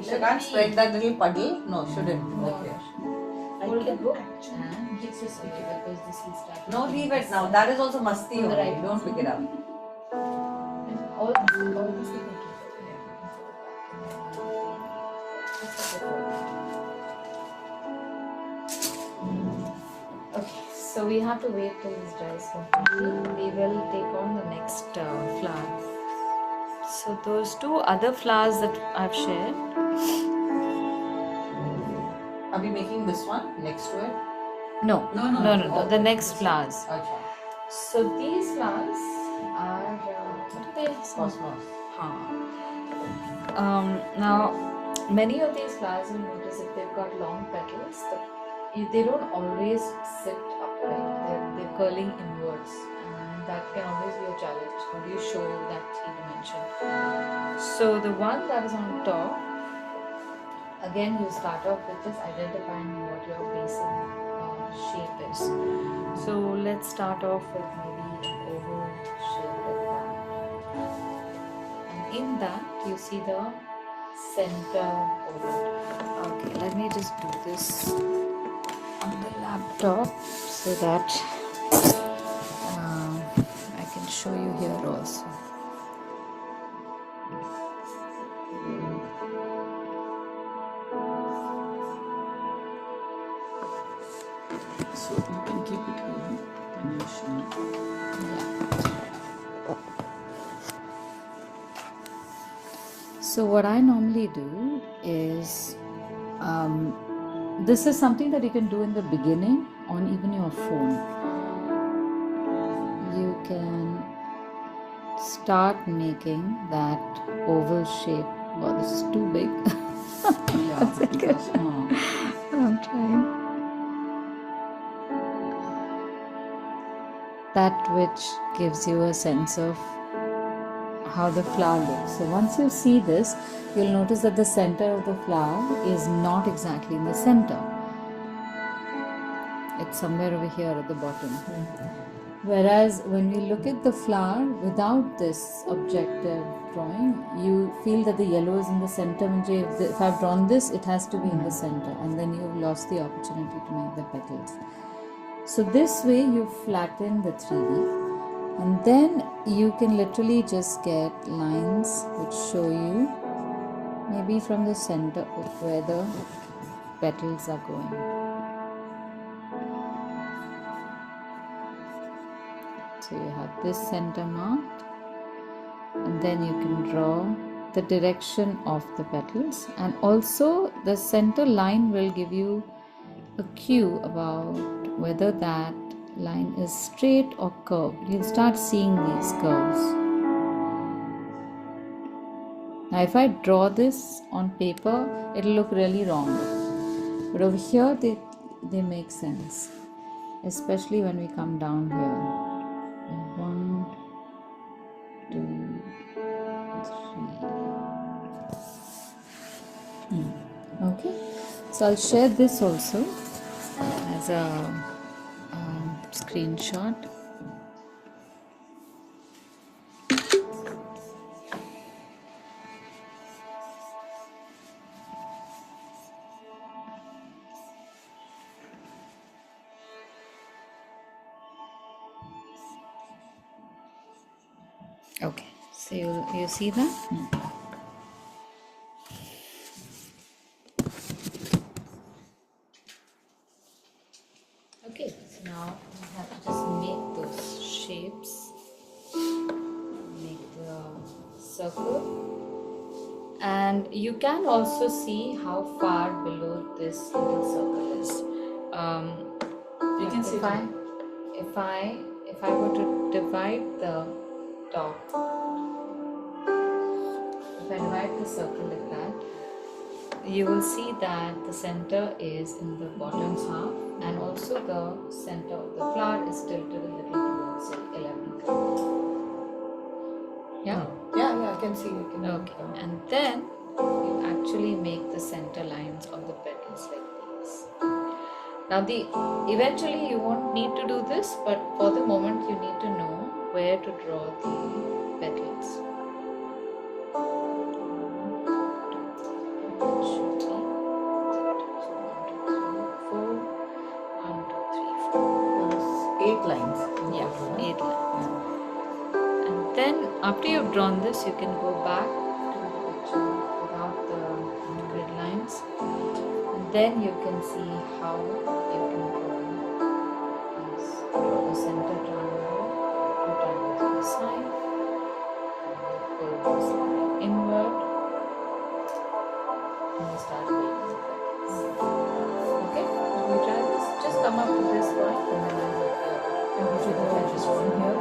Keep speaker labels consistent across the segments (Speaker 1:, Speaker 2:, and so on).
Speaker 1: You can't spread that little puddle? No, shouldn't. Okay.
Speaker 2: Hold the book and keep this away because this will start.
Speaker 1: No, leave it now. That is also masti only.
Speaker 2: Right.
Speaker 1: Don't pick it up.
Speaker 2: All this you can keep it. Okay, so we have to wait till this dries completely. We will take on the next flower. So those two other flowers that I've shared.
Speaker 1: Are we making this one next to it?
Speaker 2: No.
Speaker 1: Okay.
Speaker 2: The next flowers.
Speaker 1: Okay.
Speaker 2: So these flowers are what are they?
Speaker 1: Cosmos.
Speaker 2: Now, many of these flowers, you'll notice if they've got long petals, they don't always sit upright. They're curling inwards, and that can always be a challenge. How do you show that 3 dimension? So the one that is on top, again, you start off with just identifying what your basic shape is. So let's start off with maybe an oval shape like that. And in that, you see the center oval. Okay, let me just do this on the laptop so that I can show you here also.
Speaker 3: So you can keep it here and you show.
Speaker 2: So what I normally do is, this is something that you can do in the beginning on even your phone. You can start making that oval shape. Wow, this is too big.
Speaker 3: Yeah, because,
Speaker 2: I'm trying. That which gives you a sense of how the flower looks. So once you see this, you'll notice that the center of the flower is not exactly in the center. It's somewhere over here at the bottom. Whereas when you look at the flower without this objective drawing, you feel that the yellow is in the center. If I've drawn this, it has to be in the center, and then you've lost the opportunity to make the petals. So this way you flatten the 3D, and then you can literally just get lines which show you maybe from the center of where the petals are going. So you have this center marked, and then you can draw the direction of the petals, and also the center line will give you a cue about whether that line is straight or curved. You'll start seeing these curves. Now if I draw this on paper, it'll look really wrong, but over here they make sense, especially when we come down here. 1, 2, 3. Okay, So I'll share this also as a screenshot. Okay, so you see that? Okay, so now we have to just make those shapes. Make the circle, and you can also see how far below this little circle is.
Speaker 3: You can see
Speaker 2: if I if I if I were to divide the top, if I divide the circle like that, you will see that the center is in the bottom half, and also the center of the flower is tilted a little towards the 11 color. Yeah.
Speaker 1: Yeah, I can see.
Speaker 2: Okay, and then you actually make the center lines of the petals like these. Now, eventually you won't need to do this, but for the moment you need to know where to draw the petals.
Speaker 1: Eight lines.
Speaker 2: Yeah, 8 lines. And then after you've drawn this, you can go back to the picture without the grid lines, and then you can see how you can draw the center triangle, 2 triangles on the side, pull this line inward, and you start building the petals. Okay, so we try this. Just come up to this point, and then I'll help you. And we should have just from here.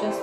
Speaker 2: Just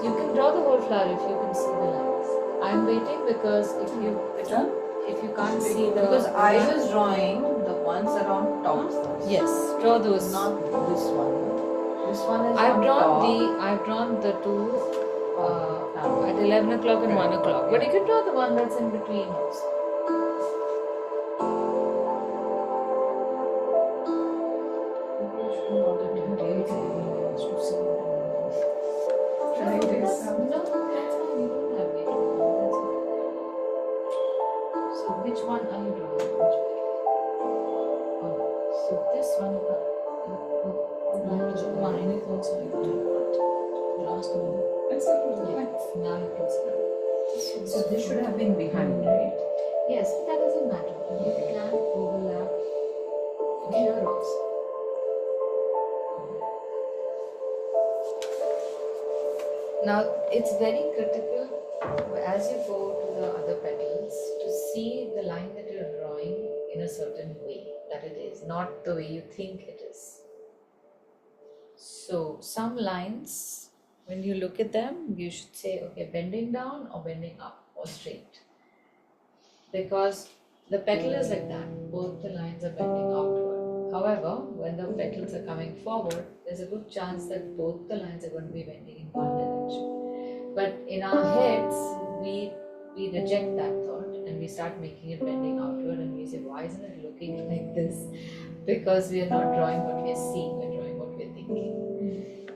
Speaker 2: You can draw the whole flower if you can see the lines. I'm waiting because if you can't see the
Speaker 1: Because I was drawing the ones around top first.
Speaker 2: yes, draw those.
Speaker 1: Not this one. This one is
Speaker 2: I've
Speaker 1: on
Speaker 2: drawn
Speaker 1: top.
Speaker 2: I've drawn the two
Speaker 1: Oh,
Speaker 2: at 11 o'clock and 1
Speaker 1: Correct.
Speaker 2: o'clock. But you can draw the one that's in between also. No, that's fine. You don't have to. That's okay. So which one are you drawing? Oh, so this one.
Speaker 3: Mine is also like that. Last one. That's it.
Speaker 2: Now you can see.
Speaker 1: So this should have been behind, right?
Speaker 2: Yes, that doesn't matter. You can overlap here also. Now it's very critical as you go to the other petals to see the line that you're drawing in a certain way that it is, not the way you think it is. So some lines, when you look at them, you should say, okay, bending down or bending up or straight. Because the petal is like that, both the lines are bending outward. However, when the petals are coming forward, there's a good chance that both the lines are going to be bending in one direction. But in our heads, we reject that thought and we start making it bending outward and we say, why isn't it looking like this? Because we are not drawing what we are seeing, we're drawing what we're thinking.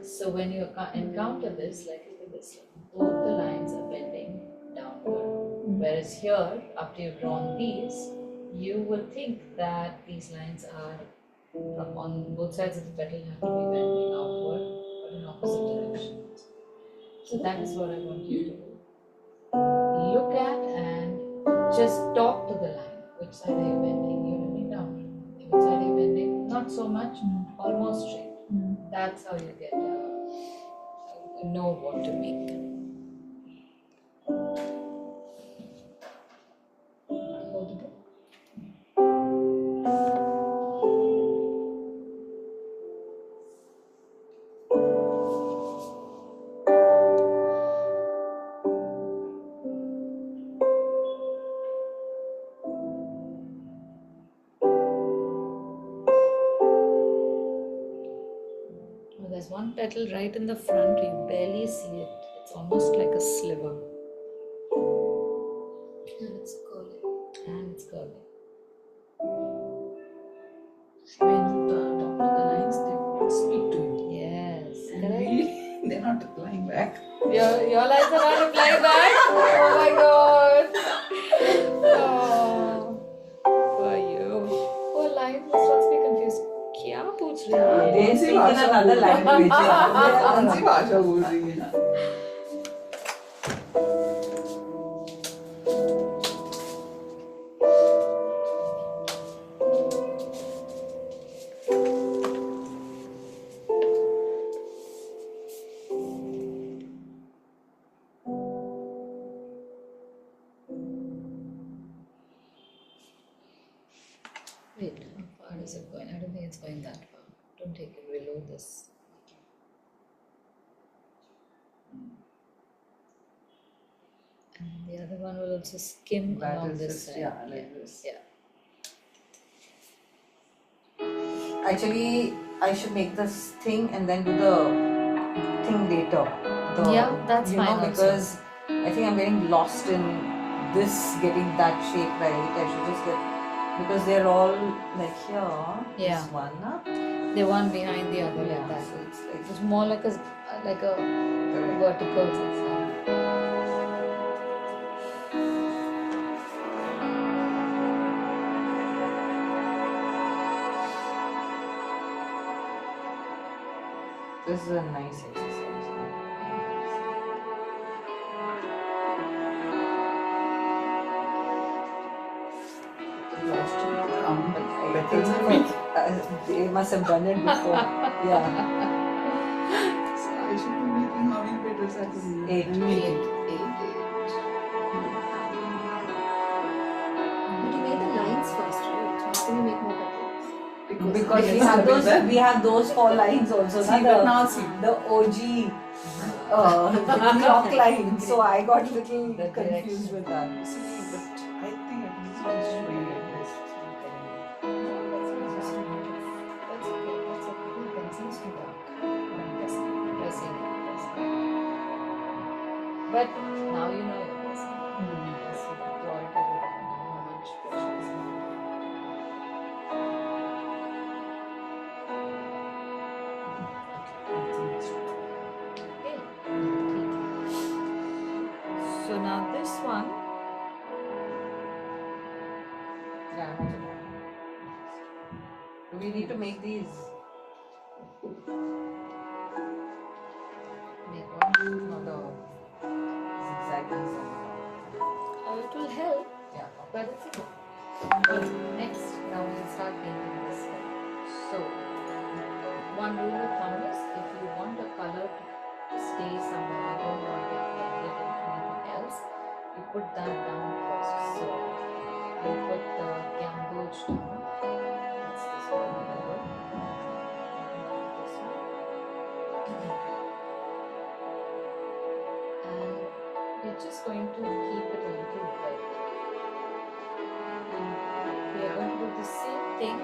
Speaker 2: So when you encounter this, like look at this one, both the lines are bending downward. Whereas here, after you've drawn these, you will think that these lines are on both sides of the petal have to be bending outward, but in opposite directions. So that is what I want you to look at and just talk to the line. Which side are you bending? You're bending downward. Which side are you bending? Not so much, almost straight. That's how you get know what to make. Hold the book. Oh, there's one petal right in the front, you barely see it. It's almost like a sliver. And it's curling. And it's curling.
Speaker 3: When you talk to the lines, they speak to you.
Speaker 2: Yes.
Speaker 3: And
Speaker 2: Correct.
Speaker 3: they're not replying back.
Speaker 2: Your lines are not replying back? Oh my god. Oh. For you. Poor line must also be confused. क्या पूछ रही है?
Speaker 1: They speak in another language.
Speaker 3: कौन सी भाषा बोल रही है?
Speaker 2: Wait, how far is it going? I don't think it's going that far. Don't take it below this. And the other one will also skim
Speaker 1: That
Speaker 2: along
Speaker 1: is
Speaker 2: this
Speaker 1: just,
Speaker 2: side.
Speaker 1: yeah, like this.
Speaker 2: Yeah.
Speaker 1: Actually, I should make this thing and then do the thing later.
Speaker 2: Yeah, that's
Speaker 1: you
Speaker 2: fine
Speaker 1: know,
Speaker 2: also.
Speaker 1: because I think I'm getting lost in this getting that shape right. I should just get, because they're all like here.
Speaker 2: Yeah.
Speaker 1: This one, huh?
Speaker 2: The one behind the other like that.
Speaker 1: So it's like
Speaker 2: It's more like a vertical zigzag.
Speaker 1: this is a nice exercise.
Speaker 3: The last two count
Speaker 1: I
Speaker 3: petals are
Speaker 1: think
Speaker 3: weak.
Speaker 1: they must have done it before. Yeah.
Speaker 3: So I should be making how many petals are to
Speaker 1: 8.
Speaker 4: But you made the lines first, right? How can you make more petals?
Speaker 1: Because we have those 4 lines also.
Speaker 3: See,
Speaker 1: na,
Speaker 3: but now see.
Speaker 1: the OG the rock line. So I got a little
Speaker 2: The
Speaker 1: confused
Speaker 2: direction.
Speaker 1: with that.
Speaker 3: See, but I think at least it's showing like this.
Speaker 2: That's okay. That's okay. The pencil's too dark. I'm pressing it. But now you know you're pressing. Yes, you put quality of it and how much pressure is needed. Okay. So now this one.
Speaker 1: Yeah. Do we need to make these?
Speaker 2: Make one.
Speaker 1: No, the zigzags.
Speaker 2: It will help,
Speaker 1: Yeah.
Speaker 2: but it's okay. Next, now we'll start painting this one. So, one rule of thumb is if you want a color to stay somewhere, you don't want it blended in anything else, you put that down first. So, I'll put the gamboge down. That's this one color. This one. And we're just going to keep it a little wet. And we are going to do the same thing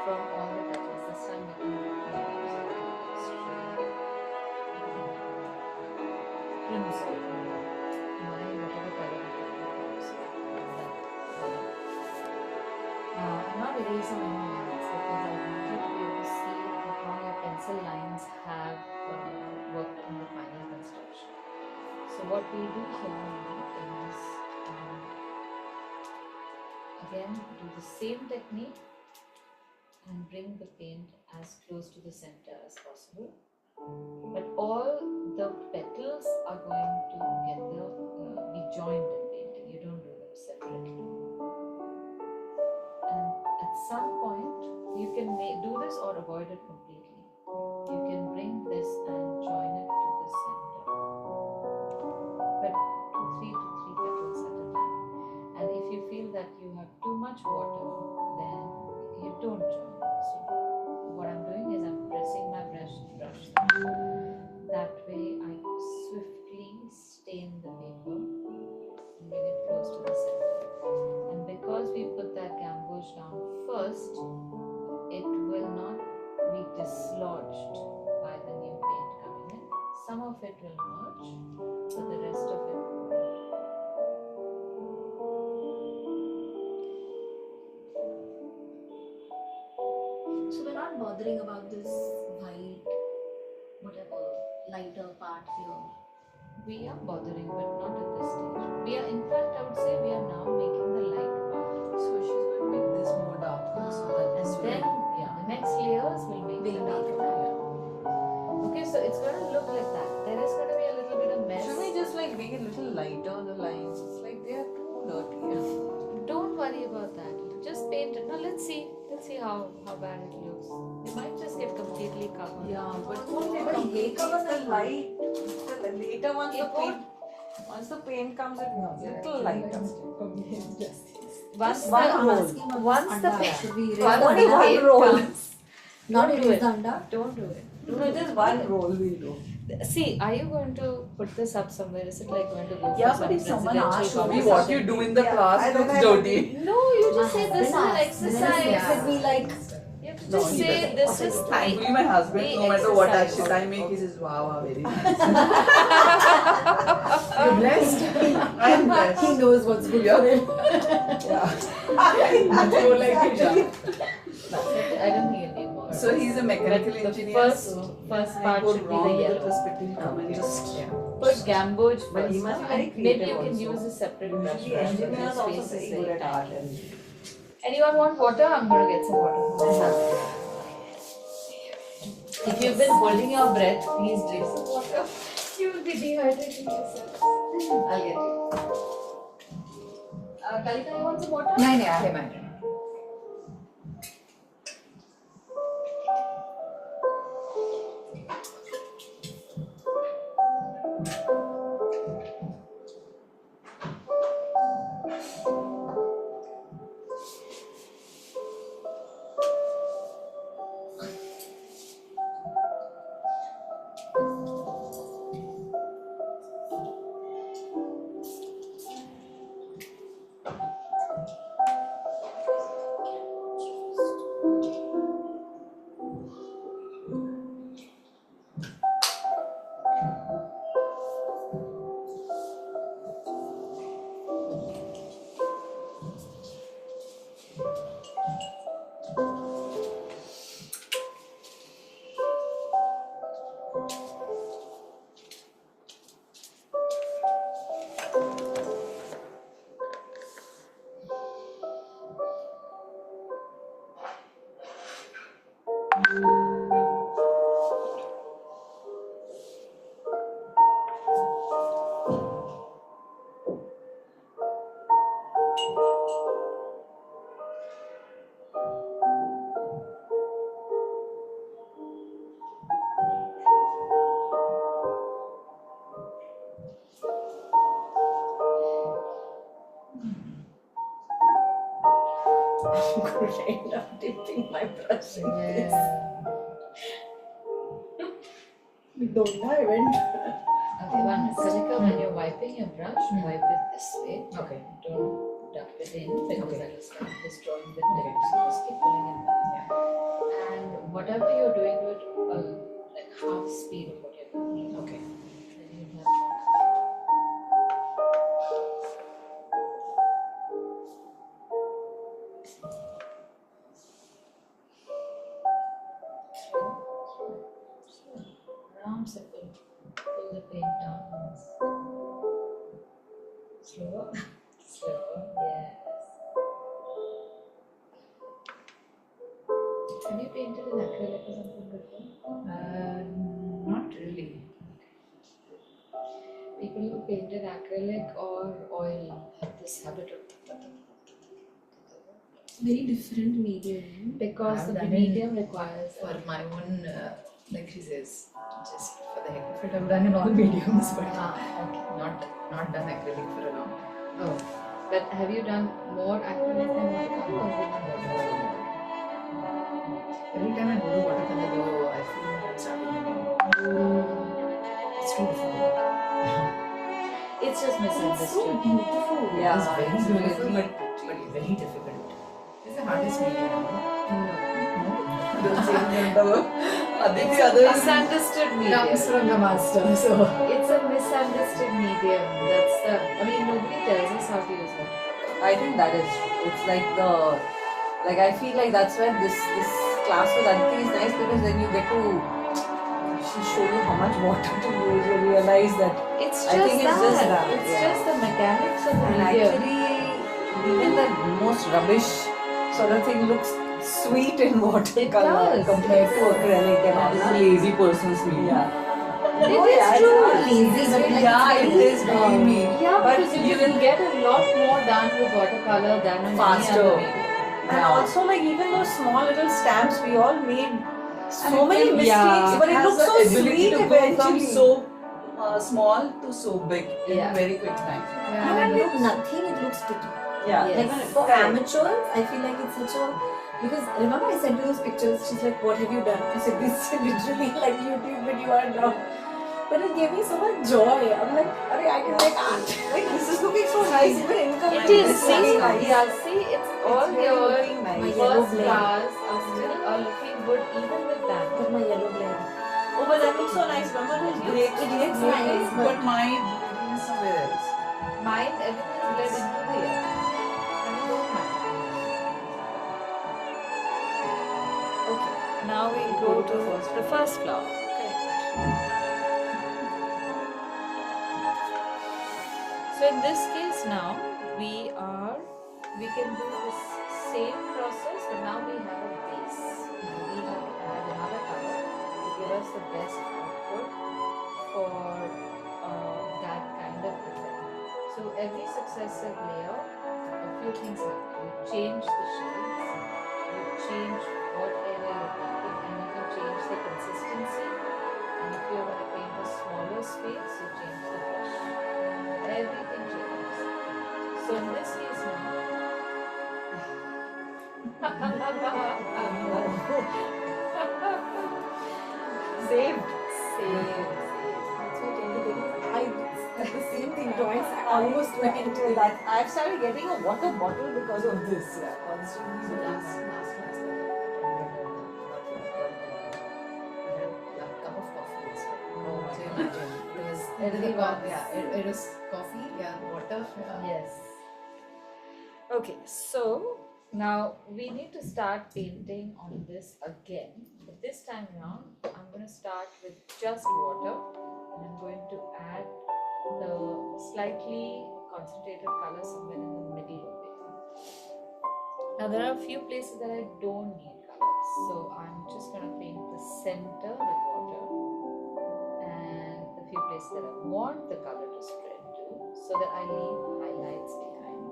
Speaker 2: from all the petals. This time we can use crimson. Whatever color we can use. I'm not erasing any lines because I want you to be able to see how your pencil lines have worked in the final construction. So what we do here now is again do the same technique and bring the paint as close to the center as possible. But all the petals are going together be joined in painting. You don't do them separately. And at some point you can do this or avoid it completely. You can bring this and join it to the center. But three petals at a time. And if you feel that you have too much water, then you don't join. So what I'm doing is I'm pressing my brush. That way I swiftly stain the paper and bring it close to the center. And because we put that gamboge down first, it will not be dislodged by the new paint coming in. Some of it will merge, but the rest of it will.
Speaker 4: So we're not bothering about this white, whatever, lighter part here.
Speaker 2: We are bothering, but not at this stage. We are, in fact, I would say we are now making the light part.
Speaker 3: So she's going to make this more darker so that
Speaker 2: And
Speaker 3: this
Speaker 2: then the next layers will make the dark. Okay, so it's going to look like that. There is going to be a little bit of mess.
Speaker 1: Should we just like make it a little lighter, the lines? It's like they are too dirty.
Speaker 2: Don't worry about that. Just paint it. Now let's see. Let's see how bad it looks. It might just get completely covered.
Speaker 3: Yeah, but
Speaker 1: But I hate the light. The later once the
Speaker 2: It
Speaker 1: paint, once the paint comes, it's a little lighter.
Speaker 2: Once
Speaker 1: One
Speaker 2: the
Speaker 1: roll.
Speaker 2: once the
Speaker 4: Anda,
Speaker 2: paint,
Speaker 4: should we erase
Speaker 2: once
Speaker 4: the
Speaker 2: the
Speaker 1: Only
Speaker 4: anda?
Speaker 1: one
Speaker 2: paint
Speaker 1: roll.
Speaker 2: comes,
Speaker 4: Not
Speaker 2: don't do
Speaker 4: erase
Speaker 2: it.
Speaker 4: the anda?
Speaker 2: Don't do it.
Speaker 1: No, just one roll we'll do.
Speaker 2: See, are you going to put this up somewhere? Is it like going to go
Speaker 3: yeah,
Speaker 2: for
Speaker 3: but
Speaker 2: some
Speaker 3: if someone
Speaker 2: presidential
Speaker 3: asks, show me
Speaker 2: conversation?
Speaker 3: what you do in the
Speaker 1: Yeah,
Speaker 3: class
Speaker 1: I
Speaker 3: looks
Speaker 1: don't
Speaker 3: dirty.
Speaker 2: No, you just
Speaker 4: My
Speaker 2: say this is an
Speaker 4: husband
Speaker 2: exercise.
Speaker 4: asked, should we like
Speaker 2: You have to
Speaker 3: No,
Speaker 2: just
Speaker 3: he
Speaker 2: say
Speaker 3: doesn't.
Speaker 2: this is
Speaker 3: Thankfully, my husband,
Speaker 2: the
Speaker 3: no matter what
Speaker 2: exercise.
Speaker 3: actions I make, he says, wow, very nice.
Speaker 4: you're blessed?
Speaker 3: I am blessed.
Speaker 4: He knows what's good for him.
Speaker 3: So like,
Speaker 2: I don't think you need more.
Speaker 3: so he's a mechanical
Speaker 2: But the
Speaker 3: engineer.
Speaker 2: first
Speaker 3: so
Speaker 2: part
Speaker 3: I go
Speaker 2: should be
Speaker 3: wrong
Speaker 2: the
Speaker 3: with the
Speaker 2: yellow.
Speaker 3: perspective, come and just
Speaker 2: Put gamboge
Speaker 1: But
Speaker 2: first.
Speaker 1: he must be
Speaker 2: now,
Speaker 1: very
Speaker 2: and maybe
Speaker 1: creative
Speaker 2: you can
Speaker 1: also.
Speaker 2: use a separate brush.
Speaker 1: Usually
Speaker 2: brush, but
Speaker 1: engineers
Speaker 2: his
Speaker 1: also
Speaker 2: face is
Speaker 1: very
Speaker 2: very
Speaker 1: good at art.
Speaker 2: tiny. Anyone want water? I'm gonna get some water. If you've been holding your breath, please drink some water. You will be dehydrating yourself. I'll get you. Kalika, you want some water?
Speaker 4: नहीं नहीं आहे मैंने
Speaker 1: I'm going to end up dipping my brush in this. Don't know, I went.
Speaker 2: Okay, one minute. Kanika, when you're wiping your brush, wipe it this way.
Speaker 3: Okay.
Speaker 2: Don't dump it in because
Speaker 3: Okay.
Speaker 2: that will start destroying the tip. So just keep pulling it back. And whatever you're doing, do it like half speed of what you're doing.
Speaker 3: Okay.
Speaker 2: Then you have around circle. Pull the paint down. Slower. Slower. Yes. Have you painted in acrylic or something before?
Speaker 3: Not really.
Speaker 2: People who paint in acrylic or oil have this habit of
Speaker 4: Very different medium.
Speaker 2: because
Speaker 3: I've
Speaker 2: the
Speaker 3: done
Speaker 2: medium requires
Speaker 3: For my own, like she says, just for the heck of it, I've done in all mediums, but
Speaker 2: okay.
Speaker 3: not done acrylic for a long time.
Speaker 2: Oh, but have you done more acrylic than watercolor or have you done watercolor?
Speaker 3: Every time I go to watercolor, though, I feel I'm starting again. It's too difficult.
Speaker 2: It's just
Speaker 4: It's so
Speaker 2: misunderstood.
Speaker 4: beautiful.
Speaker 1: Yeah,
Speaker 3: It's very
Speaker 1: it's
Speaker 3: beautiful,
Speaker 1: really
Speaker 3: but very difficult. It's the hardest medium.
Speaker 1: Don't say
Speaker 2: It's
Speaker 1: the
Speaker 2: a
Speaker 1: other
Speaker 2: misunderstood
Speaker 3: Comes
Speaker 2: medium.
Speaker 3: from the master, so.
Speaker 2: It's a misunderstood medium. That's the. I mean, nobody tells us how to use watercolor.
Speaker 1: I think that is true. It's like I feel like that's where this class with Aditi is nice because then you get to she'll show you how much water to use. You realize that.
Speaker 2: It's
Speaker 1: I
Speaker 2: just
Speaker 1: think it's just that,
Speaker 2: It's
Speaker 1: yeah.
Speaker 2: just the mechanics of the
Speaker 1: And
Speaker 2: medium.
Speaker 1: actually, even the most rubbish sort of thing looks sweet in watercolor
Speaker 2: does.
Speaker 1: compared to acrylic. And
Speaker 5: This is a lazy person's medium.
Speaker 1: yeah.
Speaker 2: It
Speaker 1: Oh,
Speaker 2: is
Speaker 1: yeah, it's
Speaker 2: true.
Speaker 1: not lazy, but like
Speaker 5: Yeah,
Speaker 1: it's
Speaker 5: it
Speaker 1: very,
Speaker 5: is very me.
Speaker 2: Yeah,
Speaker 1: But
Speaker 2: because
Speaker 1: you
Speaker 2: you will get a lot more done with watercolor than on
Speaker 1: Faster.
Speaker 2: any other medium.
Speaker 1: And also, like even those small little stamps, we all made so
Speaker 5: And
Speaker 1: many
Speaker 5: it-
Speaker 1: mistakes, but it
Speaker 5: has
Speaker 1: looks
Speaker 5: the
Speaker 1: so
Speaker 5: ability
Speaker 1: sweet
Speaker 5: to go from
Speaker 1: eventually.
Speaker 5: so small to so big in
Speaker 2: Yeah.
Speaker 5: a very quick time.
Speaker 4: And with nothing, it looks pretty.
Speaker 1: Yeah.
Speaker 2: Yes.
Speaker 4: Like for
Speaker 1: Correct.
Speaker 4: amateurs, I feel like it's such a because remember I sent you those pictures. She's like, "What have you done?" I said, "This is literally like YouTube video and now." But it gave me so much joy. I'm like, "Arey, I can make art. Like this is looking so nice. Even income.
Speaker 2: It is.
Speaker 1: It's really
Speaker 2: See,
Speaker 1: nice.
Speaker 2: yeah, see, it's all
Speaker 1: really
Speaker 2: your
Speaker 1: looking nice.
Speaker 4: My yellow
Speaker 2: first
Speaker 4: blend.
Speaker 2: flowers are still looking good even with that.
Speaker 4: But my yellow blend.
Speaker 1: Oh, but that looks so nice. Remember those grapes?
Speaker 4: It looks nice,
Speaker 5: But
Speaker 4: but
Speaker 5: my blend is somewhere else.
Speaker 2: Mine, everything is led into the air. And I don't mind. Okay, now we go to the first flower. Correct. So in this case now, we can do this same process, but now we have a base. We have to add another color to give us the best output for that kind of effect. So every successive layer, a few things happen. You change the shades, you change what area you're painting, and you can change the consistency. And if you're going to paint a smaller space, you change the brush. Everything changes. So in this case now, saved.
Speaker 4: that's what I did the same thing twice. I almost went into that.
Speaker 1: I've started getting a water bottle because of this. Yeah, constantly.
Speaker 3: Cup of coffee.
Speaker 1: Oh my
Speaker 3: So
Speaker 1: God.
Speaker 3: imagine, because
Speaker 2: Everyone-
Speaker 3: it was coffee, water.
Speaker 2: Yes. Okay, so now we need to start painting on this again. But this time around, I'm going to start with just water and I'm going to add the slightly concentrated color somewhere in the middle of it. Now there are a few places that I don't need colors, so I'm just going to paint the center with water, and the few places that I want the color to spread to, so that I leave highlights behind.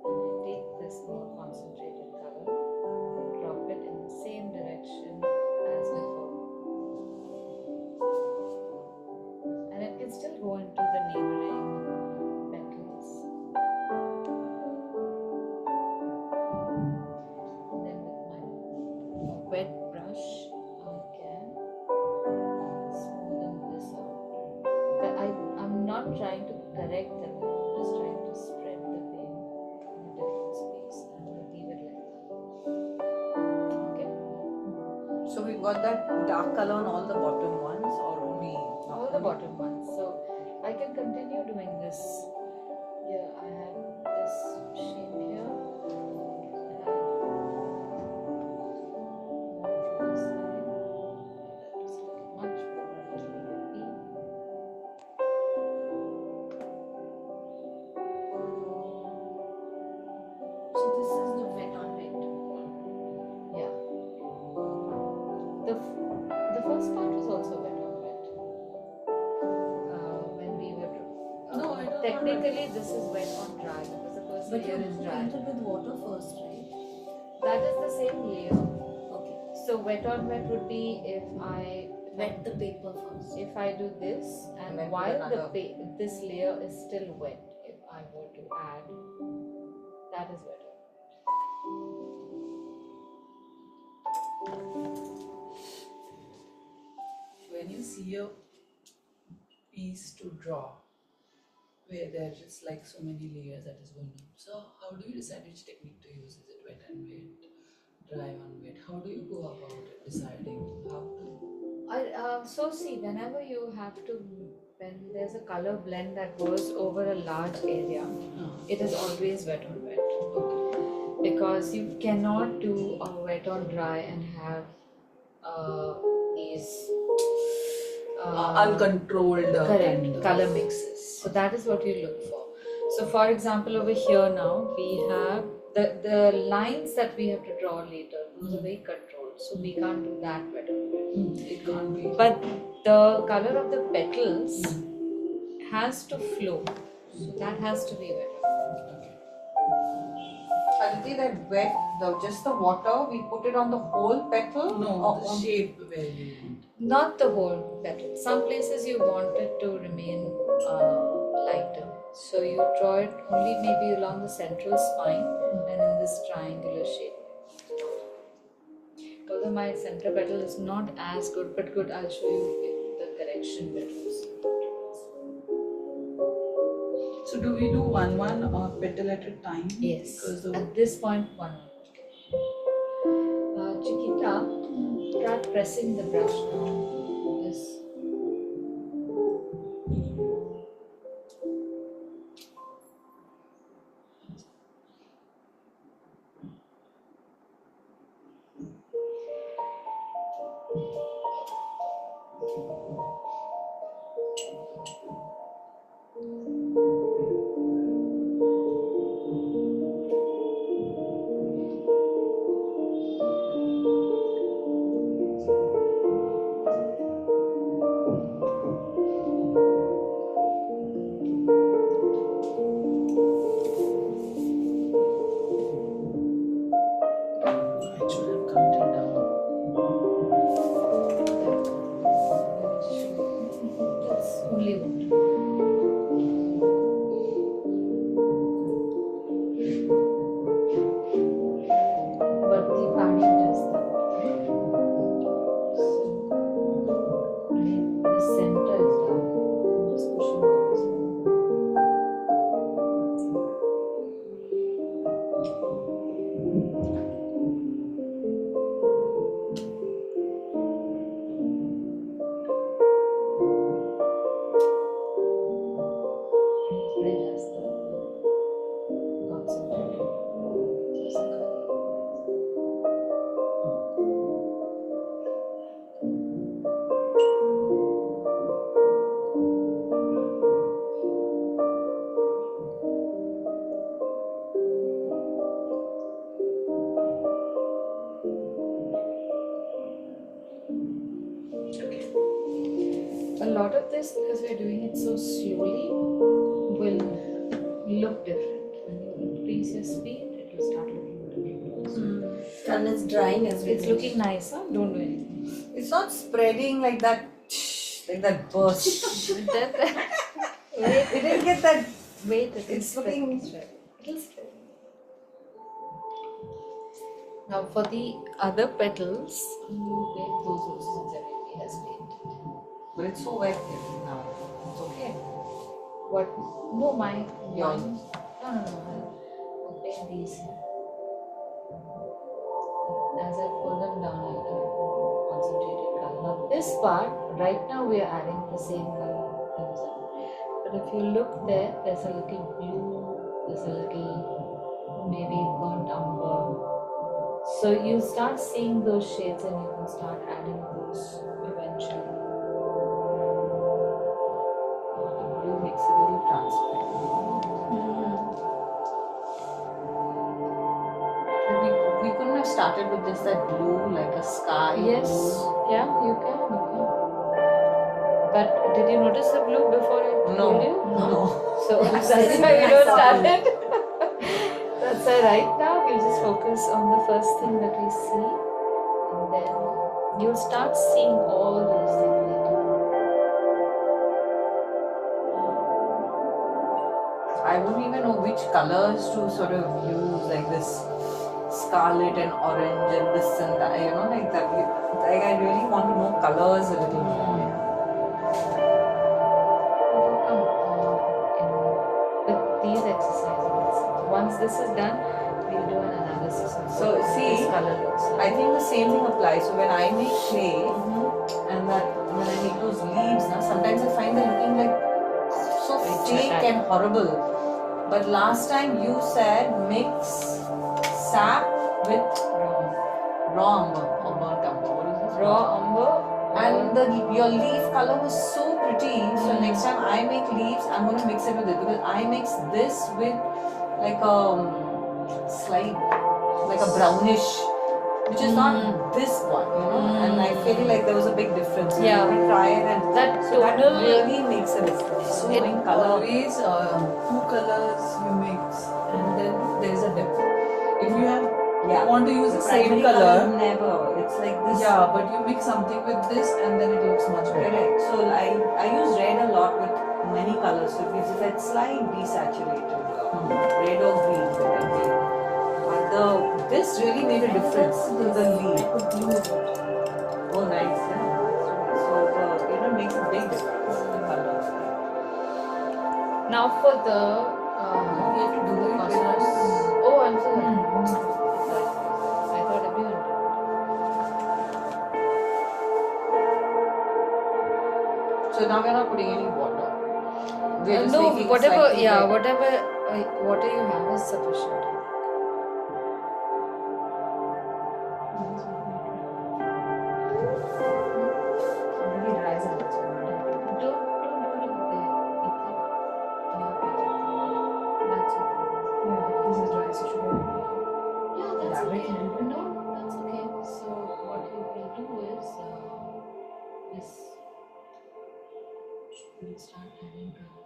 Speaker 2: And I take this more concentrated color and drop it in the same direction as before. And it can still go into the neighboring petals. And then with my wet brush, I can smoothen this out. But I'm not trying to correct the paint, I'm just trying to spread the paint in a different space. I'm going to leave it like that. Okay?
Speaker 1: So we've got that dark color on all the bottom ones, or only
Speaker 2: All the bottom ones. So I can continue doing this. Here I have this shape here. Add more from this side. That is looking much better. Let me leave it be.
Speaker 4: So this is the wet on wet.
Speaker 2: Yeah. The first part was also wet on wet. When we were
Speaker 5: No, I don't
Speaker 2: technically this is wet on dry because the first
Speaker 4: But you
Speaker 2: layer is dry.
Speaker 4: painted with water first, right?
Speaker 2: That is the same layer.
Speaker 4: Okay.
Speaker 2: So wet on wet would be if I
Speaker 4: Wet the paper first.
Speaker 2: if I do this and
Speaker 1: then put
Speaker 2: while
Speaker 1: another.
Speaker 2: this layer is still wet, if I were to add, that is wet on
Speaker 5: When you see a piece to draw, where there is like so many layers that is going on, so how do you decide which technique to use? Is it wet and wet, dry on wet? How do you go about it, deciding how to?
Speaker 2: So see, whenever you have to, when there's a color blend that goes over a large area, it is always wet on wet. Because you cannot do a wet on dry and have these
Speaker 5: Uncontrolled
Speaker 2: correct
Speaker 5: kind of-
Speaker 2: color mixes. So that is what you look for. So for example, over here now we have the lines that we have to draw later. Those are very controlled, so we can't do that wet on wet.
Speaker 5: It can't be.
Speaker 2: But the color of the petals has to flow, so that has to be wet.
Speaker 1: Aditi, that wet, just the water, we put it on the whole petal?
Speaker 5: No,
Speaker 1: or
Speaker 5: the
Speaker 1: on-
Speaker 5: shape where you want.
Speaker 2: Not the whole petal. Some places you want it to remain lighter, so you draw it only maybe along the central spine and in this triangular shape. Although my center petal is not as good, but good, I'll show you the correction petals.
Speaker 5: So do we do one petal at a time?
Speaker 2: Yes.
Speaker 5: Because the
Speaker 2: At this point, one. Chiquita, try pressing the brush down. This. this, because we're doing it so slowly, will look different. When you increase your speed, it will start looking different.
Speaker 4: And it's drying as well.
Speaker 2: It's looking nice, huh? Don't do anything.
Speaker 1: It's not spreading like that, like that burst.
Speaker 2: Wait,
Speaker 1: It didn't get that.
Speaker 2: wait.
Speaker 1: It's looking.
Speaker 2: It'll spread. Now for the other petals, you take those also since everybody has painted.
Speaker 1: But it's so wet now. It's okay.
Speaker 2: What? No, my
Speaker 1: Yours.
Speaker 2: mine- No. I'll paint these here. As I pull them down, I'll do concentrated color. Now this part, right now we are adding the same color. But if you look there, there's a little blue, there's a little maybe burnt umber. So you start seeing those shades and you can start adding those eventually.
Speaker 1: The blue makes it a little transparent. We couldn't have started with just that blue, like a sky.
Speaker 2: Yes,
Speaker 1: blue.
Speaker 2: yeah, you can. But did you notice the blue before I told you?
Speaker 1: No.
Speaker 2: So that's why we don't start it. That's why right now we'll just focus on the first thing that we see, and then you'll start seeing all those things later.
Speaker 1: I wouldn't even know which colors to sort of use, like this scarlet and orange and this and that, like that. Like I really want to know colors a little more.
Speaker 2: With these exercises, once this is done, we'll do an analysis of
Speaker 1: So,
Speaker 2: what
Speaker 1: see,
Speaker 2: this color looks like.
Speaker 1: I think the same thing applies. So when I make clay and when I make those leaves, sometimes I find them looking like so fake and horrible. But last time you said mix sap with raw umber or burnt umber. What is this?
Speaker 2: Raw umber.
Speaker 1: And your leaf color was so pretty. So next time I make leaves, I'm going to mix it with it, because I mix this with like a slight, like a brownish, which is not this one, And I feel like there was a big difference. So
Speaker 2: Yeah.
Speaker 1: we try it, and
Speaker 2: That
Speaker 1: so that
Speaker 2: tonal-
Speaker 1: really makes a difference. So
Speaker 5: It
Speaker 1: knowing color.
Speaker 5: always two colors you mix, and then there is a depth. If you have
Speaker 1: Yeah.
Speaker 5: want to use the same
Speaker 1: Primary
Speaker 5: color,
Speaker 1: never. It's like this.
Speaker 5: yeah, but you mix something with this, and then it looks much better.
Speaker 1: Correct. So I use red a lot with many colors. So it gives it that slight desaturated red or green. But this really made a difference to the leaf. Oh, nice. Yeah. So it makes a big difference. The colors.
Speaker 2: Now for the
Speaker 5: We have to do
Speaker 2: the
Speaker 5: it
Speaker 2: cosmos.
Speaker 5: with
Speaker 2: Oh, I'm so sorry. I thought everyone did.
Speaker 1: So now we're not putting any water. We're just
Speaker 2: No,
Speaker 1: making it
Speaker 2: whatever.
Speaker 1: slightly
Speaker 2: Yeah,
Speaker 1: wet.
Speaker 2: whatever water you have is sufficient.
Speaker 3: Already dries a lot.
Speaker 2: Don't do it there. That's okay.
Speaker 3: Yeah, this is dry, so should I?
Speaker 2: Yeah, that's
Speaker 3: Yeah,
Speaker 2: okay.
Speaker 3: wait.
Speaker 2: No, that's okay. So what you will do is this. We'll start adding color.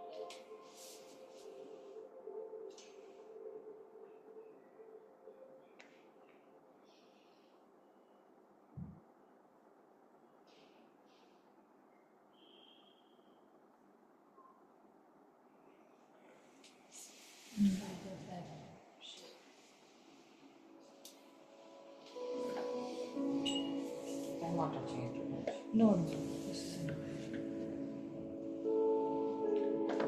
Speaker 1: Can water change too much?
Speaker 2: No. This is enough.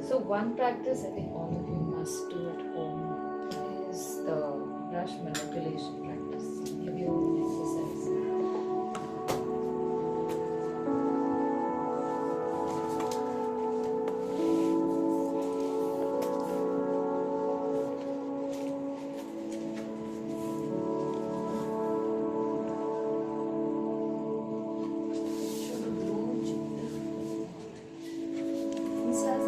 Speaker 2: So one practice I think all of you must do at home is the brush manipulation practice. Give your own exercise.
Speaker 4: This has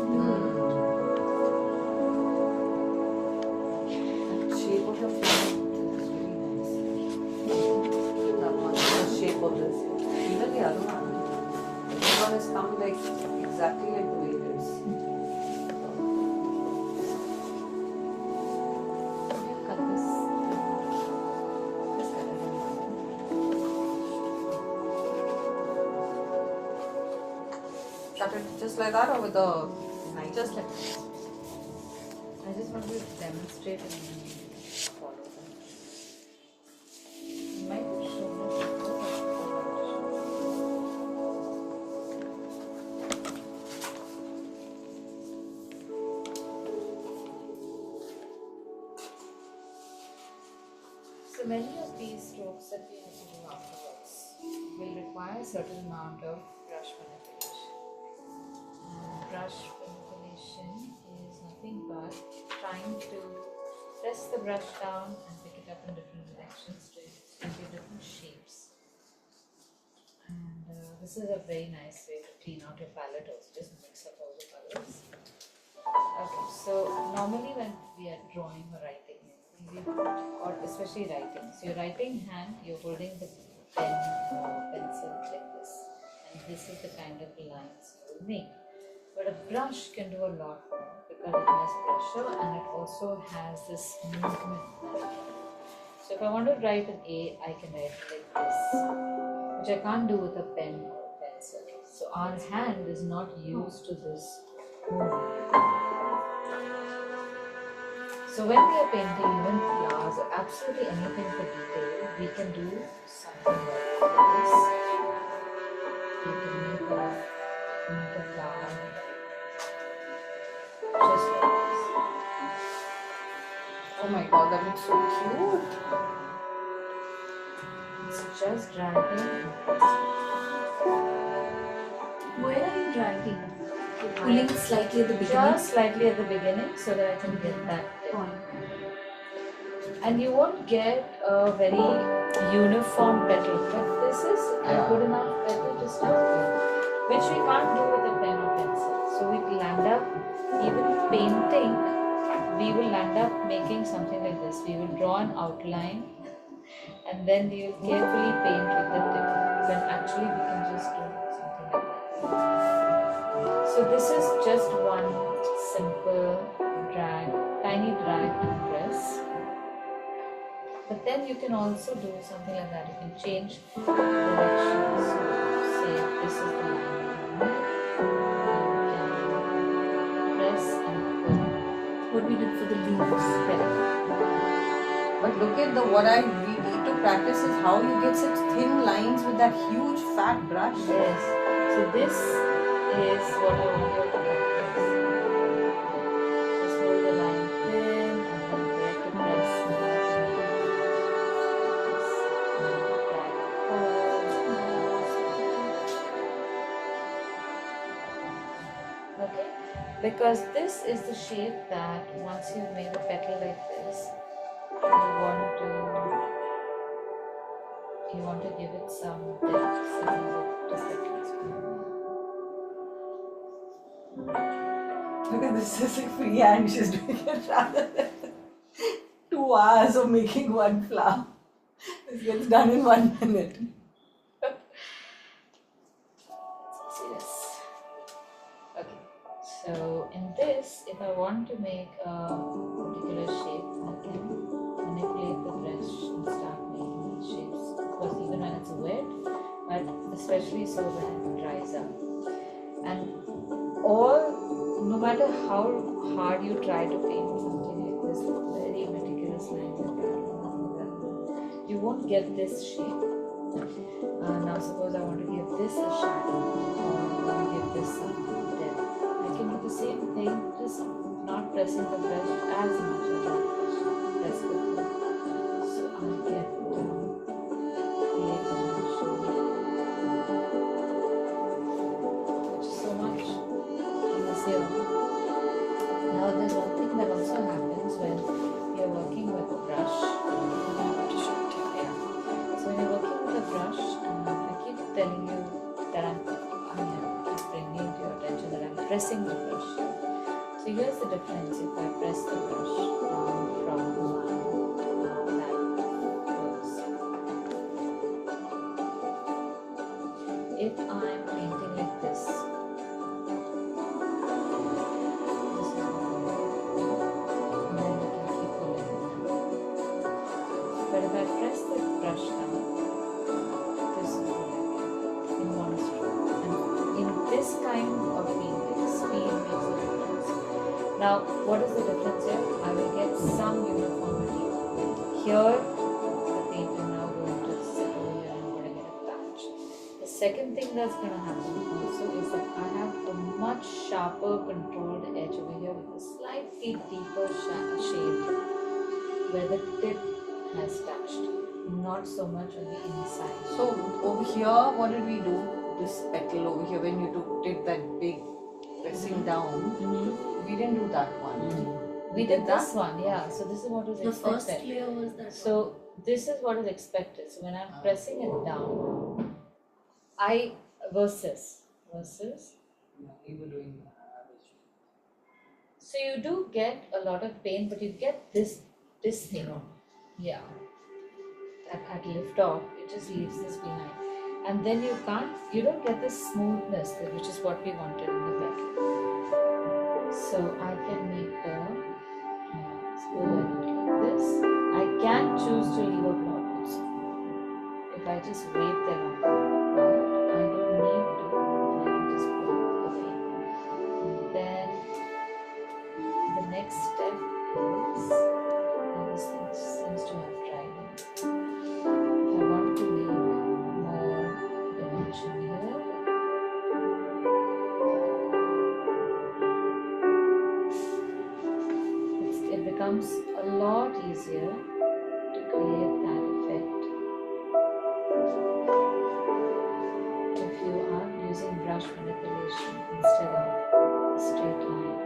Speaker 1: The shape of your flower is really nice. started just like that or with the knife?
Speaker 2: Just like this. I just want to demonstrate and then follow them. You might have shown it before, but so many of these strokes that we have to do afterwards will require a certain amount of brush manipulation. Brush manipulation is nothing but trying to press the brush down and pick it up in different directions to give you different shapes. And this is a very nice way to clean out your palette also, just mix up all the colors. Okay, so normally when we are drawing or writing, or especially writing, so your writing hand, you're holding the pen or pencil like this, and this is the kind of lines you will make. But a brush can do a lot more because it has pressure and it also has this movement. So if I want to write an A, I can write it like this, which I can't do with a pen or a pencil. So our hand is not used to this movement. So when we are painting even flowers or absolutely anything for detail, we can do something like this. We can make a flower just like this.
Speaker 1: Oh my god, that looks so cute.
Speaker 2: So just dragging.
Speaker 4: Where are you dragging? You're pulling slightly at the beginning.
Speaker 2: Just slightly at the beginning so that I can get that tip.
Speaker 4: Point.
Speaker 2: And you won't get a very uniform petal, but this is a good enough petal to start with, which we can't do with a pen or pencil. So we will end up, even painting, we will end up making something like this. We will draw an outline and then we will carefully paint with the tip, when actually we can just do something like that. So this is just one simple drag, tiny drag and press. But then you can also do something like that. You can change directions. So say this is the line. You can press and pull.
Speaker 4: What we did for the leaves.
Speaker 2: Correct.
Speaker 1: But look at we need to practice is how you get such thin lines with that huge fat brush.
Speaker 2: Yes. So this is what I want you to practice. Just hold the line thin and then where to press. Okay, because this is the shape that once you've made a petal like this, you want to give it some depth. So just like this.
Speaker 1: Look at this, is like freehand she's doing it rather than 2 hours of making one flower. This gets done in 1 minute.
Speaker 2: Yes. Okay. So in this, if I want to make a particular shape, I can manipulate the brush and start making these shapes. Of course, even when it's wet, but especially so when it dries up. And no matter how hard you try to paint something like this, very meticulous lines like that, you won't get this shape. Now suppose I want to give this a shadow or I want to give this some depth. I can do the same thing, just not pressing the brush as much as I press the brush. So I get create a shape, which is so much easier. Now there's one thing that also happens when you're working with a brush. Yeah. So when you're working with a brush, I keep telling you that I keep bringing to your attention that I'm pressing the brush. So here's the difference if I press the brush down from that close. If I'm painting like this, this is what I'm doing. And then you can keep pulling it down. But if I press the brush down, this is what I get in one stroke. And in this kind of Now, what is the difference here? I will get some uniformity. Here, the paint is now going to sit over here and I'm going to get a patch. The second thing that's going to happen also is that I have a much sharper controlled edge over here with a slightly deeper shade where the tip has touched, not so much on the inside.
Speaker 1: So over here, what did we do? This petal over here, when you did that big pressing down, we didn't do that one.
Speaker 2: We did this one, yeah. So this is what was
Speaker 4: The first
Speaker 2: expected.
Speaker 4: layer was that.
Speaker 2: So this is what is expected. So when I'm pressing it down, I versus.
Speaker 1: You were doing
Speaker 2: So you do get a lot of pain, but you get this thing. Yeah. I've had lift off, it just leaves this behind. And then you don't get the smoothness, which is what we wanted in the petal. So I can make let's go like this. I can choose to leave a blob also. If I just wait them out, I don't need to, I can just go away. And then the next step is, this thing seems to have dried in. If I want to make more dimension here, it becomes a lot easier to create that effect if you are using brush manipulation instead of a straight line.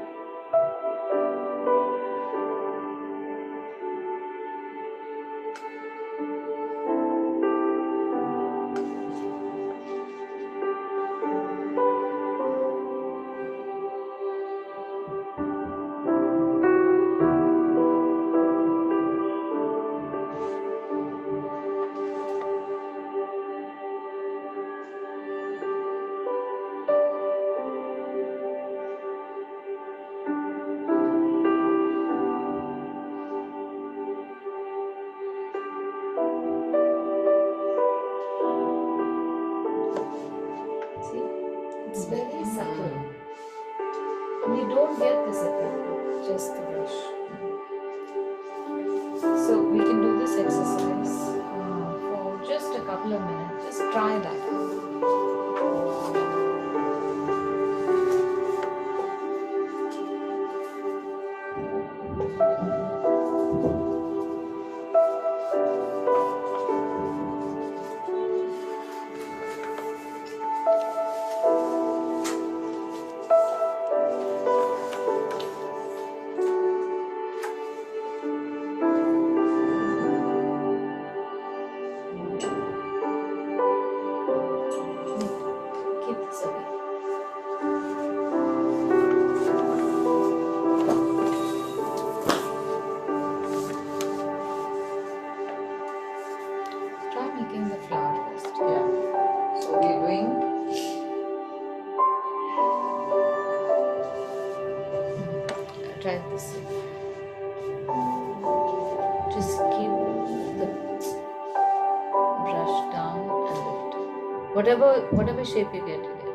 Speaker 2: See, it's very subtle. And you don't get this effect with just the brush. So we can do this exercise for just a couple of minutes. Just try that. Keep this away. Try making the flower first.
Speaker 1: Yeah. So we're doing
Speaker 2: Try this. Just keep the brush down and lift. Whatever shape you get, you get.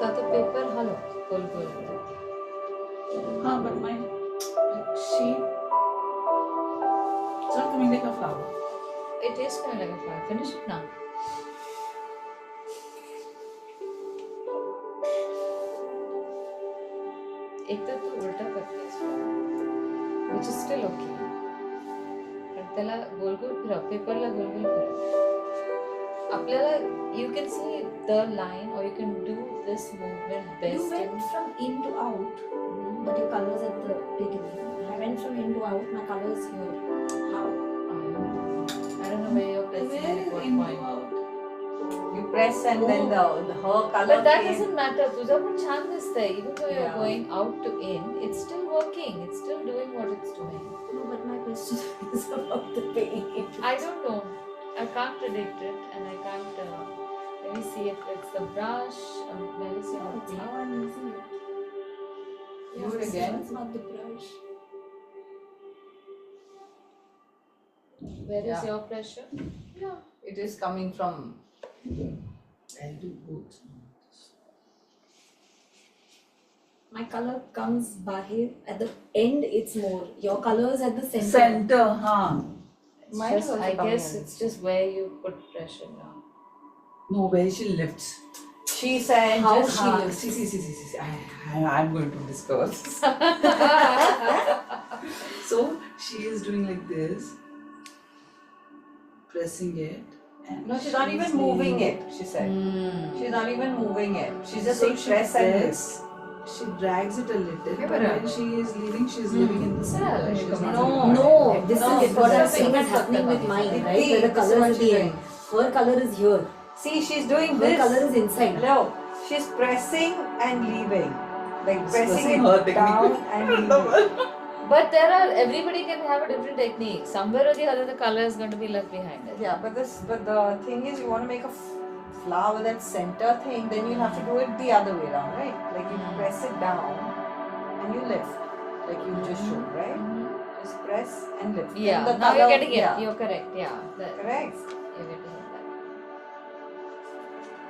Speaker 2: Tata paper hollow. Goal.
Speaker 5: But my shape, it's not coming like a flower.
Speaker 2: It is kind of like a flower. Finish it now. एक तर तू उलटा करतेस which is still okay. पण त्याला गोल फिरव, पेपरला गोल फिरव. आपल्याला you can see the line or you can do this movement
Speaker 4: You
Speaker 2: best
Speaker 4: went from in to out, but your colors at the beginning. I went from in to out, my colors here. How?
Speaker 2: I don't know where you're pressing
Speaker 5: Where
Speaker 2: at
Speaker 5: is
Speaker 2: what
Speaker 5: in
Speaker 2: point.
Speaker 5: out?
Speaker 1: you press and then the her color
Speaker 2: But that
Speaker 1: came.
Speaker 2: doesn't matter. तुझा पण छान दिसतंय. Even though you're
Speaker 1: Yeah.
Speaker 2: going out to in, it's still working. It's still doing what it's doing.
Speaker 4: No, but my question is about the paint.
Speaker 2: I don't know. I can't predict it, and I can't. Let me see if it's the brush. Where is your
Speaker 4: That's how
Speaker 2: paint?
Speaker 4: I'm using it.
Speaker 1: Do it again.
Speaker 4: It's not the brush.
Speaker 2: Where is
Speaker 1: Yeah.
Speaker 2: your pressure?
Speaker 1: It is coming from
Speaker 5: I'll do both.
Speaker 4: My color comes bahir. At the end, it's more. Your color is at the center.
Speaker 5: Center, huh?
Speaker 2: It's
Speaker 1: Mine
Speaker 2: just,
Speaker 1: was
Speaker 2: I
Speaker 1: coming
Speaker 2: guess
Speaker 1: in.
Speaker 2: it's just where you put pressure now.
Speaker 5: No, where she lifts.
Speaker 1: She said,
Speaker 4: How
Speaker 1: just
Speaker 4: she
Speaker 5: Ah,
Speaker 4: lifts.
Speaker 5: see. I'm going to discover this. So she is doing like this, pressing it. And
Speaker 1: No, she's not even moving it, she said. She's not even moving it. She's just saying press and lift.
Speaker 5: She drags it a little,
Speaker 1: Yeah,
Speaker 5: but
Speaker 1: but,
Speaker 5: when she is leaving, she's leaving in the center.
Speaker 2: Yeah,
Speaker 5: She's
Speaker 2: no.
Speaker 5: not
Speaker 4: No, this
Speaker 1: No,
Speaker 4: is what I'm
Speaker 1: this is
Speaker 4: saying
Speaker 1: the
Speaker 4: is happening with mine,
Speaker 1: With
Speaker 4: right?
Speaker 1: thee,
Speaker 4: Where the
Speaker 1: this is
Speaker 4: color
Speaker 1: what
Speaker 4: is at
Speaker 1: she's
Speaker 4: the end. Her color is here.
Speaker 1: See, she's doing
Speaker 4: Her
Speaker 1: this.
Speaker 4: color is inside.
Speaker 1: No, she's pressing and leaving. Like
Speaker 5: It's
Speaker 1: pressing
Speaker 5: pressing
Speaker 1: it
Speaker 5: her technique.
Speaker 1: down and leaving.
Speaker 2: But everybody can have a different technique. Somewhere or the other, the color is going to be left behind it.
Speaker 1: Yeah, but the thing is, you want to make a flower that center thing, then you have to do it the other way around, right? Like you press it down and you lift, like you just showed, right? Just press and lift. Then
Speaker 2: Yeah,
Speaker 1: the
Speaker 2: now
Speaker 1: color,
Speaker 2: you're getting it.
Speaker 1: yeah.
Speaker 2: You're correct. Yeah.
Speaker 1: Correct.
Speaker 2: You're getting it.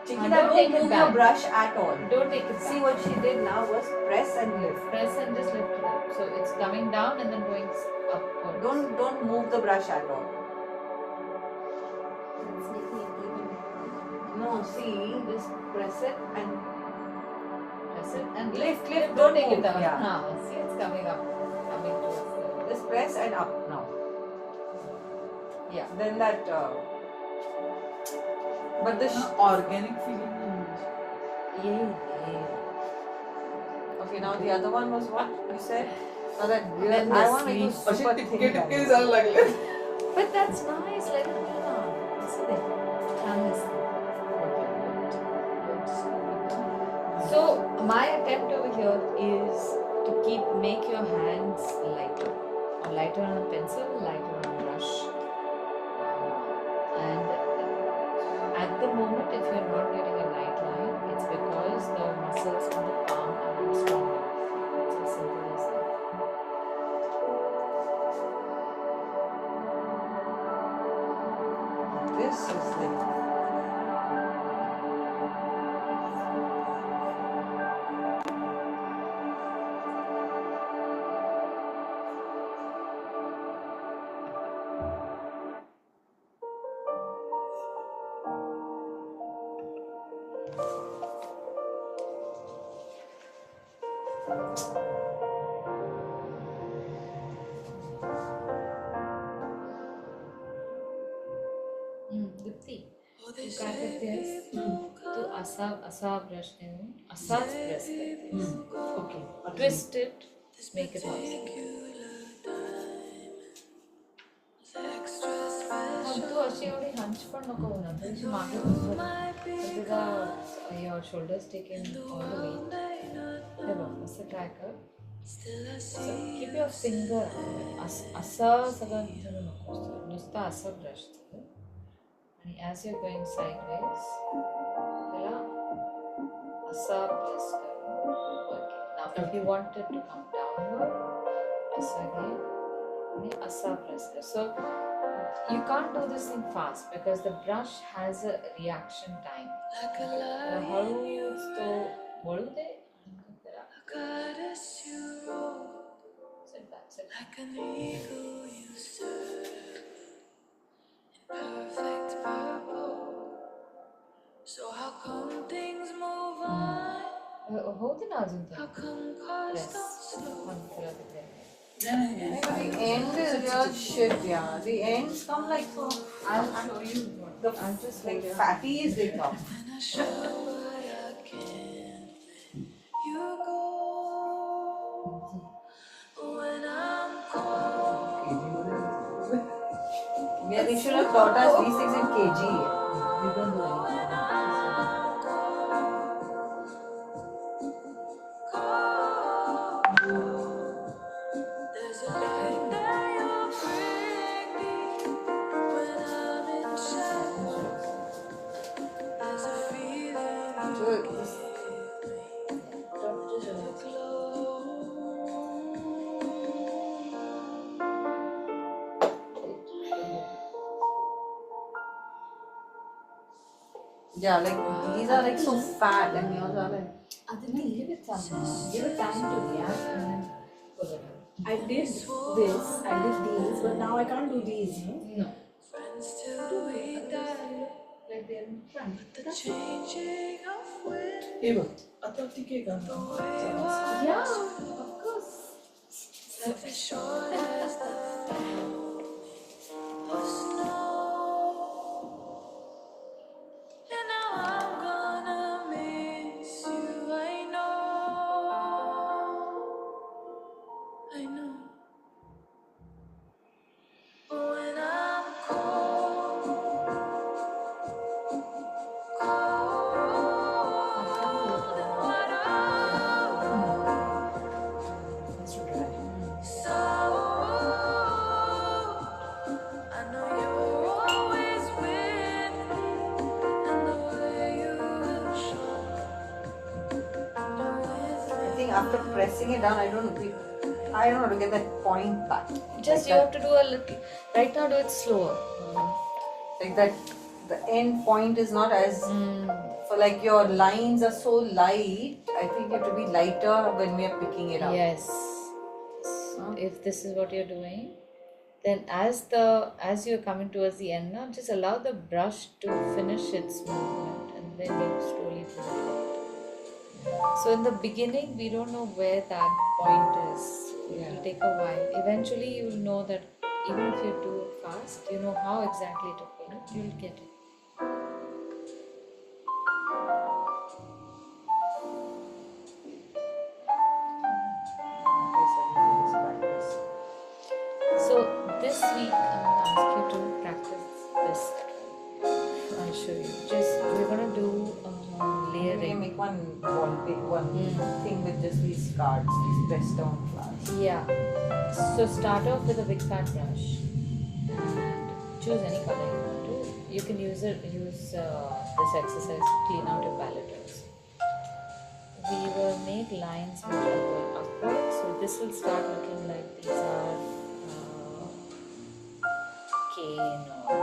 Speaker 1: Chiquita,
Speaker 2: don't take
Speaker 1: don't
Speaker 2: it
Speaker 1: move
Speaker 2: back.
Speaker 1: your brush at all.
Speaker 2: Don't take it
Speaker 1: See
Speaker 2: back.
Speaker 1: what she did now was press and lift.
Speaker 2: Press and just lift it up. So it's coming down and then going upwards.
Speaker 1: Don't move the brush at all.
Speaker 4: It's making it even.
Speaker 1: No, see, just press it and
Speaker 2: Press it and
Speaker 1: lift,
Speaker 2: Don't
Speaker 1: don't
Speaker 2: take
Speaker 1: move.
Speaker 2: it down.
Speaker 1: Yeah.
Speaker 2: Now, see, it's coming up. Coming towards the.
Speaker 1: Just press and up now.
Speaker 2: Yeah.
Speaker 1: Then that. But the
Speaker 5: organic feeling.
Speaker 1: okay, now the other one was what you said? Now that real,
Speaker 2: Then
Speaker 1: I
Speaker 2: the
Speaker 1: want to make
Speaker 2: sleeve.
Speaker 1: a super thin
Speaker 5: टिपके
Speaker 1: line.
Speaker 5: सा लग रहा है.
Speaker 2: But that's nice. Let it be on. See there. Canvas. So my attempt over here is to make your hands lighter, or lighter on a pencil, lighter on a brush. And at the moment, if you're not getting a light line, it's because the muscles on the palm are not strong enough. It's as simple as that.
Speaker 1: This is like.
Speaker 2: Dipti, तू क्या करते हैं? तू असा brush नहीं, असाच press करते हैं.
Speaker 5: Okay.
Speaker 2: Twist it, make it horizontal. तू अशी एवढी hunch पण नको होणार. थोडीशी मागे बसून. तर तुझा your shoulders taking all the weight. हे बघ, असं try कर. So keep your finger असं सगळं धरू नकोस. नुसतं असं brush कर. आणि as you're going sideways, त्याला असा press कर. Okay. Now if you want it to come downward, असं घे आणि असा press कर. So you can't do this thing fast because the brush has a reaction time. त्याला हळूच तो वळू दे आणि मग त्याला sit back, sit back.
Speaker 6: Perfect purple. So how come things move on?
Speaker 2: होते ना अजून
Speaker 6: How
Speaker 2: ते
Speaker 6: come cars
Speaker 2: press
Speaker 6: don't slow?
Speaker 2: on फिरत होते.
Speaker 1: The end is real shit, yeah. The ends come like so.
Speaker 2: I'll show you what.
Speaker 1: The
Speaker 2: I'll just
Speaker 1: like
Speaker 2: hold your
Speaker 1: fatty is they come.
Speaker 6: And I show what I can. You go when I'm cold.
Speaker 1: Yeah, they should have taught us these things in KG.
Speaker 5: We don't do anything.
Speaker 6: There's a light that you bring me when I'm in shadows. There's a feeling
Speaker 1: So, Yeah, like these are like so fat and yours are like.
Speaker 2: Aditi, give it some. Give it time to react and then pull it out.
Speaker 4: I did this, I did these, but now I can't do these, you know?
Speaker 2: No.
Speaker 6: friends till we die.
Speaker 2: Like they're in front.
Speaker 6: The changing of wind.
Speaker 5: Hey, but atal tike ka na.
Speaker 2: Yeah, of course.
Speaker 6: Life is short as the fall of snow. And now I'm gonna miss you. I know. But when I'm cold and wide open, so I know you're always with me, and the way you will show
Speaker 1: I think after pressing it down, I don't know how to get that point back.
Speaker 2: Just
Speaker 1: Like
Speaker 2: you have to do a little. Right now, do it slower.
Speaker 1: Like that, the end point is not as. For like your lines are so light, I think you have to be lighter when we are picking it up.
Speaker 2: Yes. So if this is what you're doing, then as you're coming towards the end now, just allow the brush to finish its movement and then you slowly pull it out. So in the beginning, we don't know where that point is. It will take a while. Eventually, you will know that even if you do it fast, you know how exactly to pull it. You'll get it. So this week, I'm gonna ask you to practice this. I'll show you. We're gonna do
Speaker 1: Maybe
Speaker 2: layering.
Speaker 1: make one thing with just these cards, these press down flowers.
Speaker 2: Yeah. So start off with a big fat brush and choose any color you want to. You can use this exercise to clean out your palette also. We will make lines which are going upward. So this will start looking like these are cane or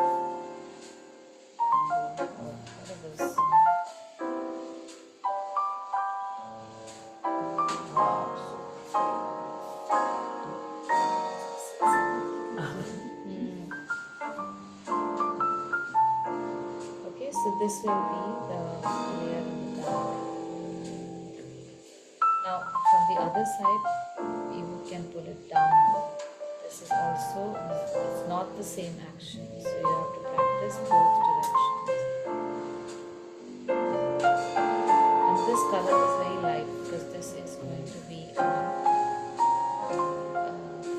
Speaker 2: what are those? Okay, so this will be the layer in the dark. Now from the other side, you can pull it down. This is also, it's not the same action, so you have to practice both directions. And this color is very light because this is going to be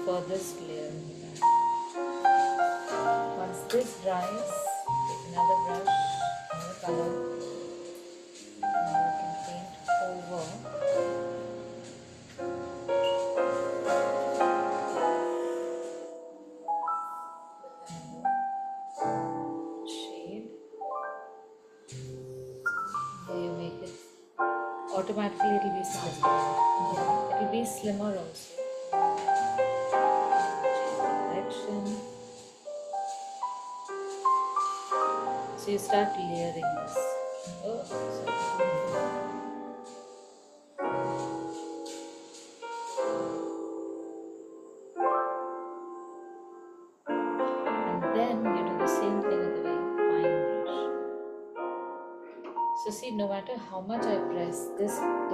Speaker 2: furthest layer in the back. Once this dries, take another brush, another color. Now you can paint over. Shade. Here you make it. Automatically it will be slimmer. It will be slimmer also. Direction. So you start layering this. Oh, sorry. And then you do the same thing with a very fine brush. So see, no matter how much I press, the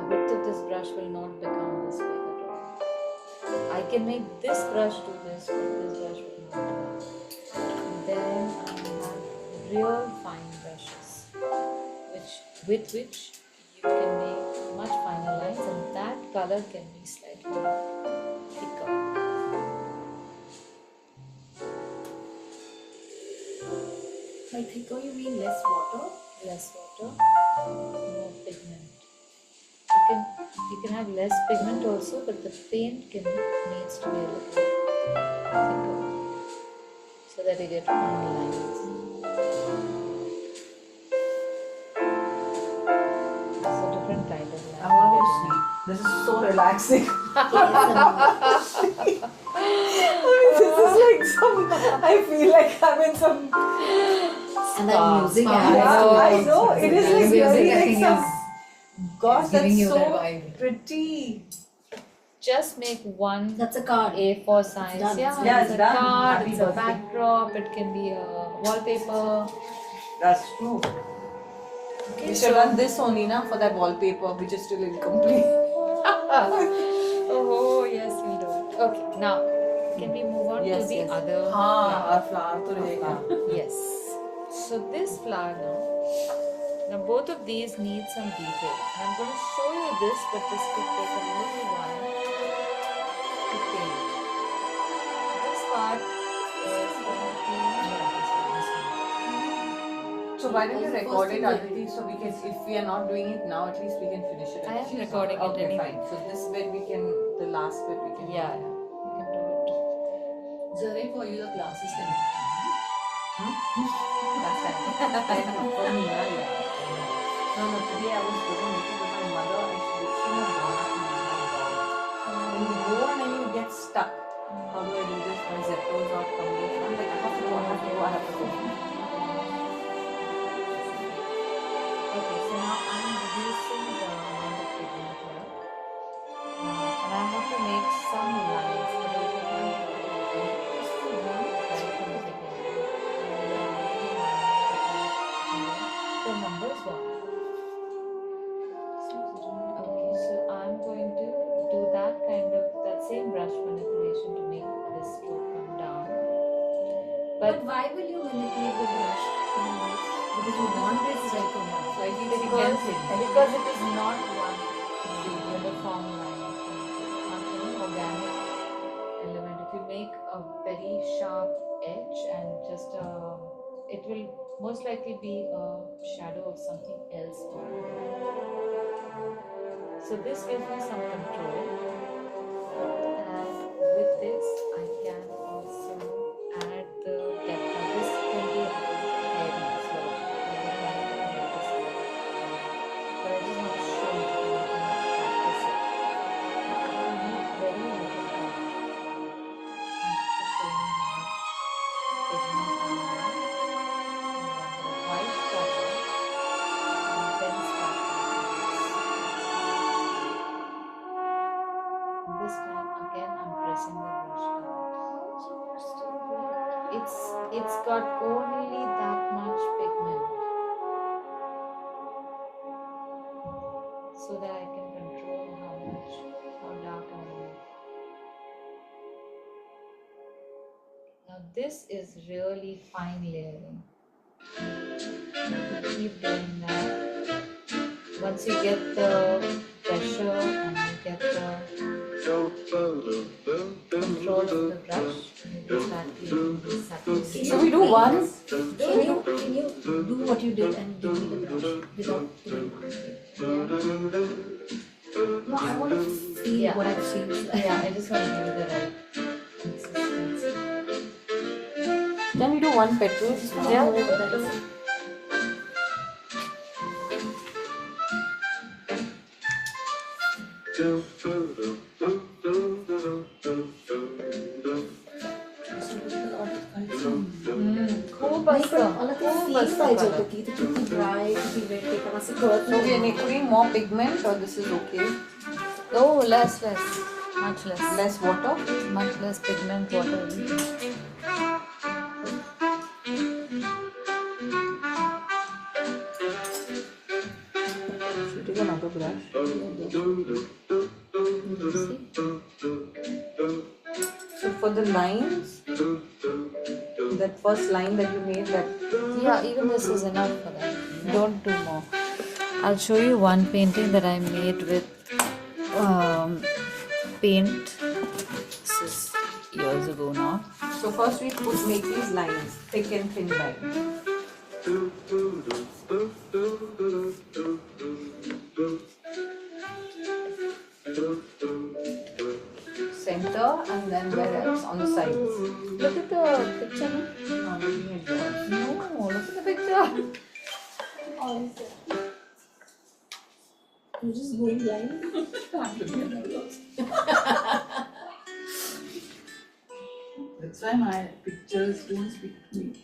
Speaker 2: width of this brush will not become this big at all. I can make this brush do this, but this brush will not do it. And then I have real fine brushes, with which you can make much finer lines, and that color can be slightly thicker.
Speaker 4: By thicker, you mean less water?
Speaker 2: Less water, more pigment. You can have less pigment also, but the paint needs to be a little thicker so that you get fine lines. It's a different kind of line.
Speaker 1: I want to sleep. This is so relaxing. I mean, this is like I feel like I'm in some
Speaker 4: And that music
Speaker 3: Spa.
Speaker 4: adds
Speaker 1: Yeah,
Speaker 4: to
Speaker 1: I know. It is like
Speaker 3: Music,
Speaker 1: really
Speaker 3: I
Speaker 1: like
Speaker 3: think,
Speaker 1: some.
Speaker 3: is
Speaker 1: Gosh,
Speaker 3: giving
Speaker 1: that's
Speaker 3: you
Speaker 1: so
Speaker 3: that vibe.
Speaker 1: pretty.
Speaker 2: Just make one
Speaker 4: That's a card.
Speaker 2: A4 size.
Speaker 4: done.
Speaker 2: Yeah,
Speaker 1: Yeah,
Speaker 2: it's
Speaker 1: it's
Speaker 2: a
Speaker 1: done.
Speaker 2: card,
Speaker 1: Happy
Speaker 2: it's a
Speaker 1: birthday.
Speaker 2: backdrop, it can be a wallpaper.
Speaker 1: That's true. We should have done this only na for that wallpaper, which is still incomplete.
Speaker 2: Oh, yes, we'll do it. Okay, now can we move on
Speaker 1: Yes,
Speaker 2: to the
Speaker 1: yes.
Speaker 2: other
Speaker 1: हाँ,
Speaker 2: flower?
Speaker 1: our flower तो रहेगा.
Speaker 2: Yes. So this flower now both of these need some detail. And I'm going to show you this, but this could take a little while to paint. This part is going to be
Speaker 1: So why don't you record it, Aditi, so we can, if we are not doing it now, at least we can finish it.
Speaker 2: I am recording it
Speaker 1: Okay,
Speaker 2: anyway.
Speaker 1: fine. So this bit we can, the last bit we can.
Speaker 2: Yeah, you can do it.
Speaker 5: Zare, for you the classes can be
Speaker 1: That's fine. For me, yeah. No, today I was going to with my mother and she did so much drama to me. When you go and then you get stuck. How do I do this? My Zepto is not coming. I'm like, I have to go.
Speaker 2: Okay, so now I'm reducing the amount of pigment here. And I have to make some lines. The numbers one. Okay, so I'm going to do that same brush manipulation to make this stroke come down.
Speaker 4: But why will you manipulate the brush? Because you want this right to now.
Speaker 1: So I think
Speaker 2: Because it is not one uniform line of painting, not an organic element. If you make a very sharp edge and just it will most likely be a shadow of something else. So this gives me some control, and with this I can also add the depth. Now this can be heavy, so I don't want to make this heavy. But I just want to show you how you can practice it. It will be very uniform. To show you how much pigment I have. White color and then start this time again I'm pressing the brush down. It's got only that much pigment so that I can control how dark I want. Now this is really fine layering. Keep doing that. Once you get the pressure and you get the control of the brush, you start creating these subtle
Speaker 1: So we do one.
Speaker 4: Can you do what you did and give me the brush without doing one? No, I want to feel
Speaker 2: Yeah.
Speaker 4: what I've seen.
Speaker 2: Yeah, I just want to give it the right consistency.
Speaker 1: Can we do one petal?
Speaker 2: Yeah. खूप
Speaker 4: नाही
Speaker 2: असतं.
Speaker 4: पण मला ते
Speaker 2: खूप
Speaker 4: feel
Speaker 2: असतं
Speaker 4: पाहिजे
Speaker 2: color.
Speaker 4: होतं की ते किती ड्राय किती वेट ते पण असं कळत
Speaker 1: So we are
Speaker 4: नाही.
Speaker 1: putting more pigment or this is okay?
Speaker 2: Oh, less. Much less.
Speaker 1: Less water?
Speaker 2: Much less pigment, water, everything.
Speaker 1: Should we take another brush? So for the lines, that first line that you made, that
Speaker 2: Yeah, even this is enough for that. Don't do more. I'll show you one painting that I made with paint. This is years ago now.
Speaker 1: so first we make these lines, thick and thin lines. Center and then where else? On the sides.
Speaker 2: Look at the picture. No?
Speaker 1: No, looking at yours.
Speaker 2: No, look at the picture.
Speaker 4: You're just going blind.
Speaker 5: That's why my pictures don't speak to me.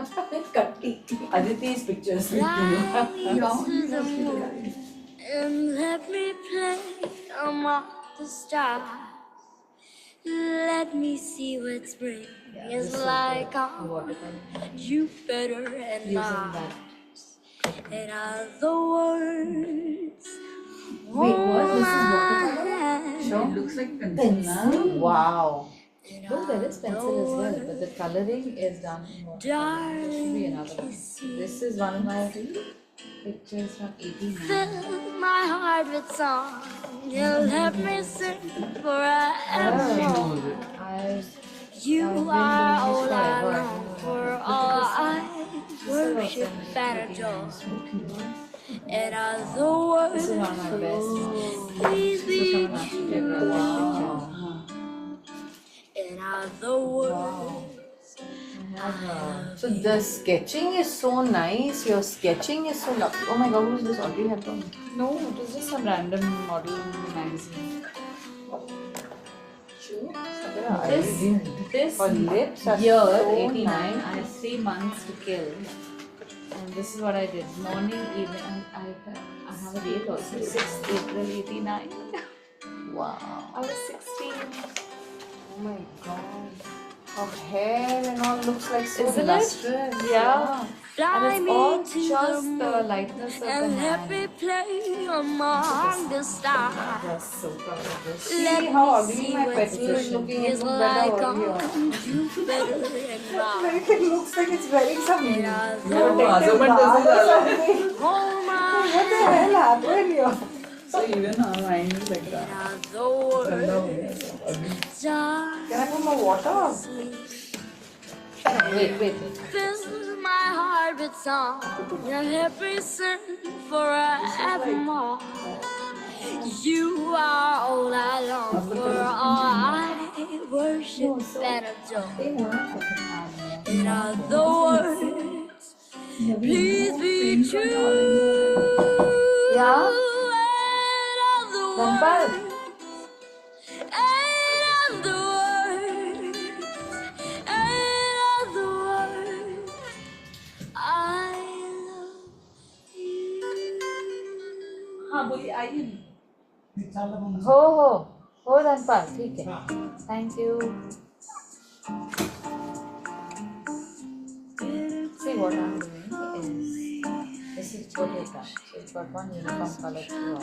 Speaker 4: Cutty.
Speaker 1: Aditi's pictures.
Speaker 6: Fly to the moon and let me play among the stars. Let me see what spring is like on
Speaker 2: Watercolor.
Speaker 6: Jupiter and
Speaker 2: Using
Speaker 6: Mars.
Speaker 2: that.
Speaker 6: In other words,
Speaker 4: Wait, what? This is watercolor?
Speaker 3: Sure. It looks like pencil.
Speaker 1: Wow.
Speaker 2: No, there is pencil as well, but the coloring is done in watercolor. There should be another one. This is one of my pictures from 89.
Speaker 6: fill my heart with song. You let me sing forevermore.
Speaker 2: I
Speaker 6: You
Speaker 2: I've been
Speaker 6: are
Speaker 2: doing
Speaker 6: all
Speaker 2: this
Speaker 6: I
Speaker 2: forever.
Speaker 6: long for, all I worship and adore. In other words,
Speaker 2: This is one of my best.
Speaker 6: please
Speaker 2: This is
Speaker 6: be
Speaker 2: from a National
Speaker 6: true.
Speaker 2: Geographic
Speaker 6: In other words,
Speaker 1: So the sketching is so nice. Your sketching is so lovely. Oh my god, who's this? Audrey Hepburn.
Speaker 2: No, it was just some random model in the magazine.
Speaker 1: Yeah, I
Speaker 2: This,
Speaker 1: didn't.
Speaker 2: this
Speaker 1: Her lips are
Speaker 2: year,
Speaker 1: so
Speaker 2: 89,
Speaker 1: nice.
Speaker 2: I had 3 months to kill. And this is what I did. Morning, evening, and I have a date also. 6th April 89.
Speaker 1: Wow.
Speaker 2: I was 16.
Speaker 1: Oh my god. Her hair and all looks like so
Speaker 2: Isn't it?
Speaker 1: lustrous.
Speaker 2: Yeah.
Speaker 6: fly
Speaker 2: And it's
Speaker 6: me
Speaker 2: all
Speaker 6: to the
Speaker 2: just the
Speaker 6: moon
Speaker 2: lightness of the
Speaker 6: and let
Speaker 2: hand.
Speaker 6: me play among the stars.
Speaker 2: Just so proud of this.
Speaker 1: See how ugly my petal is looking. It
Speaker 6: Is
Speaker 1: looks
Speaker 6: like
Speaker 1: better
Speaker 6: on
Speaker 1: earlier.
Speaker 6: Jupiter and Mars.
Speaker 1: It looks like it's wearing some
Speaker 6: In other
Speaker 1: protective
Speaker 3: Husband
Speaker 1: guard or
Speaker 3: doesn't
Speaker 1: something.
Speaker 6: hold my
Speaker 1: What the hell happened here?
Speaker 3: So even our mind is like
Speaker 6: In
Speaker 3: that.
Speaker 6: other words,
Speaker 1: Can I put more water?
Speaker 2: Wait.
Speaker 6: fill my heart with song and let me sing forevermore. You are all I long for, all I worship and adore. In other words, please be true.
Speaker 2: Yeah.
Speaker 6: In other
Speaker 2: Rampal.
Speaker 6: words, in other words, in other words, I love you.
Speaker 3: हाँ बोलिए आइए
Speaker 2: हो धनपाल ठीक है thank you See what I'm doing is this is what you've done. So you've got one uniform color throughout.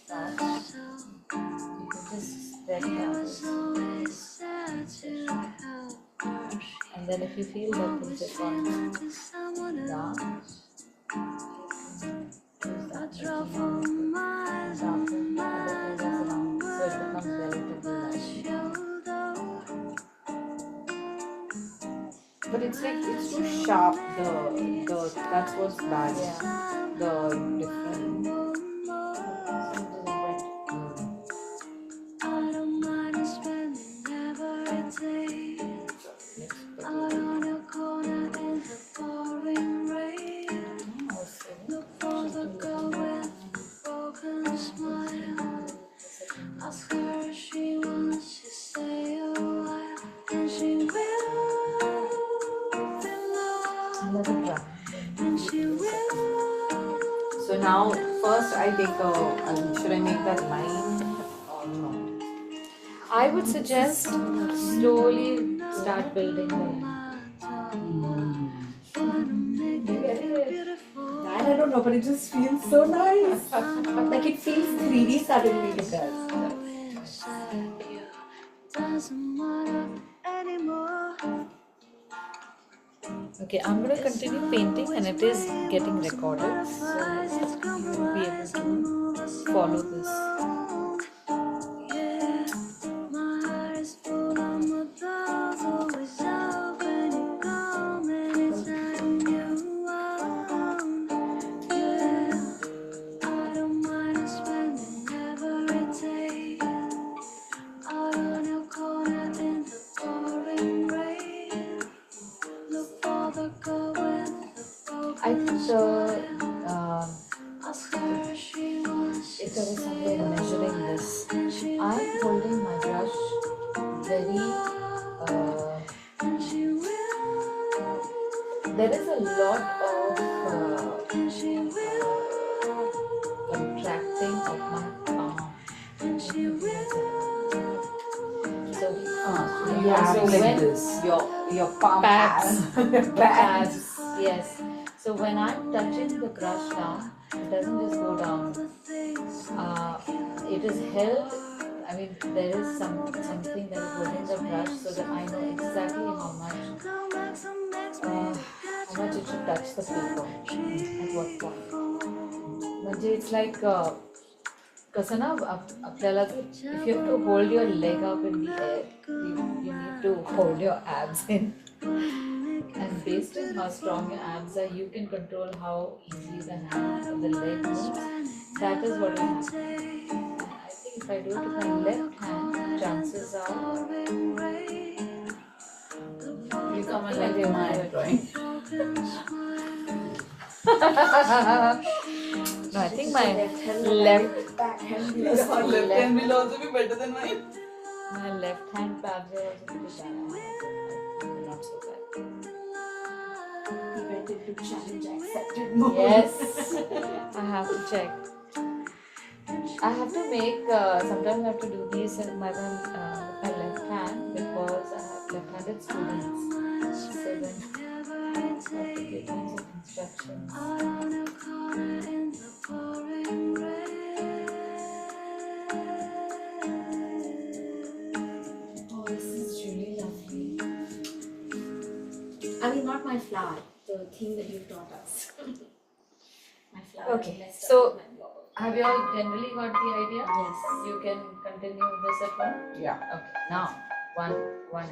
Speaker 2: That you can just spread it out. And then if you feel that things have gone dark, use that sharpen other areas around so it becomes relatively light.
Speaker 1: But it's like it's too sharp. The that's what's bad.
Speaker 2: Yeah.
Speaker 1: The different.
Speaker 6: I don't mind spending every day out on your corner in the pouring rain. Look for the girl with the broken smile. Ask her if she wants to stay a while, and she will be loved,
Speaker 2: Let it dry.
Speaker 6: and she will.
Speaker 1: So now first I take should I make that line or no?
Speaker 2: I would suggest slowly start building them.
Speaker 4: That I don't know, but it just feels so nice. Like it feels 3D suddenly. It does.
Speaker 6: Doesn't matter anymore.
Speaker 2: Okay, I'm going to continue painting and it is getting recorded, so you will be able to follow this.
Speaker 6: Yeah, my heart is full of my thoughts, always open. You come anytime you want. Yeah, I don't mind spending every day out on your corner in the pouring rain. Look for the girl with the broken
Speaker 2: I think
Speaker 6: Ask her if she wants
Speaker 2: if there was some way of measuring this, I'm holding my brush very
Speaker 6: and she will
Speaker 2: there is a lot of contracting of my palm. So
Speaker 1: Yeah,
Speaker 2: so
Speaker 1: like
Speaker 2: when
Speaker 1: this. Your palm
Speaker 2: Pads.
Speaker 1: pads.
Speaker 2: Pads, yes. So when I'm touching the brush down, it doesn't just go down. It is held. I mean, there is something that is holding the brush so that I know exactly how much it should touch the paper at what point. म्हणजे it's like कसं ना आपल्याला if you have to hold your leg up in the air, you need to hold your abs in. And based on how strong your abs are, you can control how easily the hand or the leg moves. That is what will happen. I think if I do it with my left hand, chances are
Speaker 5: You come and like my drawing.
Speaker 2: no, I think my left
Speaker 4: backhand.
Speaker 5: Your left hand will also be better than mine.
Speaker 2: hand abs are also pretty bad. Not so bad.
Speaker 4: He went into challenge accepted mode.
Speaker 2: Yes, I have to check. I have to make, sometimes I have to do these with my left hand because I have left-handed students. So then I have to give them some instructions.
Speaker 4: Oh, this is really lovely. I mean, not my flower, the thing that you taught us. My flower.
Speaker 2: Okay,
Speaker 4: let's
Speaker 2: so-
Speaker 4: start with my flower.
Speaker 2: Have you all generally got the idea?
Speaker 4: Yes.
Speaker 2: You can continue this at home?
Speaker 1: Yeah.
Speaker 2: Okay, now one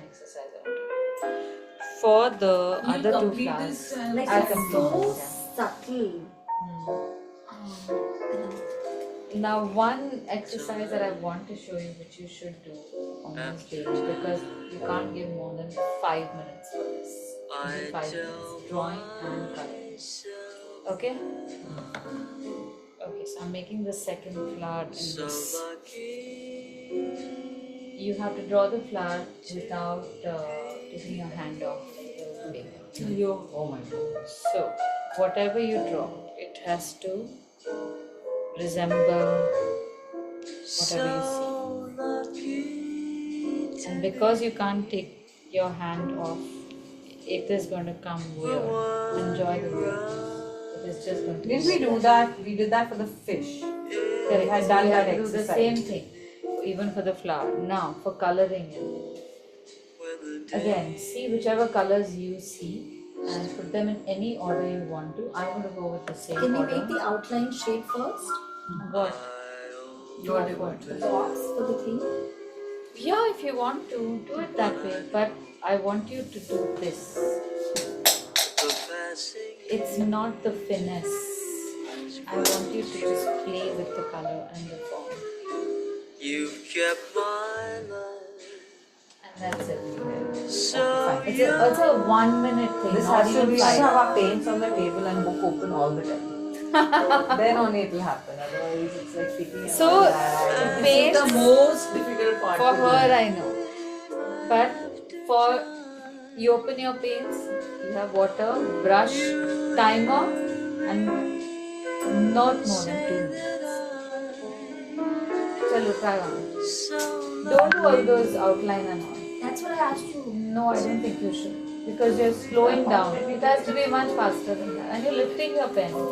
Speaker 2: exercise. For the
Speaker 5: You'll
Speaker 2: other two
Speaker 5: complete
Speaker 2: flowers.
Speaker 5: this and
Speaker 4: Like
Speaker 2: I'll
Speaker 4: it's
Speaker 2: complete
Speaker 4: so
Speaker 2: this,
Speaker 4: subtle.
Speaker 2: Now one exercise that I want to show you which you should do on this day because you can't give more than 5 minutes for this. Only 5 minutes. Drawing and coloring. Okay? Okay, so I'm making the second flower in this. You have to draw the flower without taking your hand off the paper.
Speaker 1: Oh my god.
Speaker 2: So, whatever you draw, it has to resemble whatever you see. And because you can't take your hand off, it is going to come weird. Enjoy the weird. It is just going to
Speaker 1: Did we do that? We did that for the fish.
Speaker 2: Correct.
Speaker 1: had
Speaker 2: So
Speaker 1: done
Speaker 2: we have
Speaker 1: that
Speaker 2: to do the
Speaker 1: exercise.
Speaker 2: same thing, even for the flower. Now, for coloring it. Again, see whichever colors you see and put them in any order you want to. I'm going to go with the same
Speaker 4: Can you
Speaker 2: order.
Speaker 4: make the outline shape first?
Speaker 2: What?
Speaker 5: What do you want?
Speaker 4: The box for the thing?
Speaker 2: Yeah, if you want to, do it that way. But I want you to do this. It's not the finesse. I want you to just play with the color and the form.
Speaker 6: You've kept my life.
Speaker 2: And that's it.
Speaker 6: So
Speaker 2: It's a 1 minute thing.
Speaker 1: This
Speaker 2: not
Speaker 1: has to
Speaker 2: even
Speaker 1: be
Speaker 2: five.
Speaker 1: have our paints on the table and book open all the time. Then only it will happen. Otherwise, it's like picking.
Speaker 2: So, paint
Speaker 5: The most difficult part.
Speaker 2: for
Speaker 5: to do.
Speaker 2: her, I know. But for you open your paints, you have water, brush, timer, and not more than 2 minutes. Chalo, try on. Don't do all those outline and all.
Speaker 4: That's what I asked you.
Speaker 2: No, I don't think you should. Because you're slowing down. It has to be much faster than that. And you're lifting your pencil.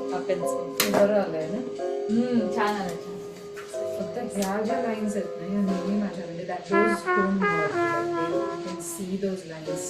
Speaker 3: बरं आलंय ना
Speaker 2: छान आलं, छान.
Speaker 3: फक्त ह्या ज्या lines आहेत ना ह्या नेहमी माझ्या म्हणजे that those don't work C those lines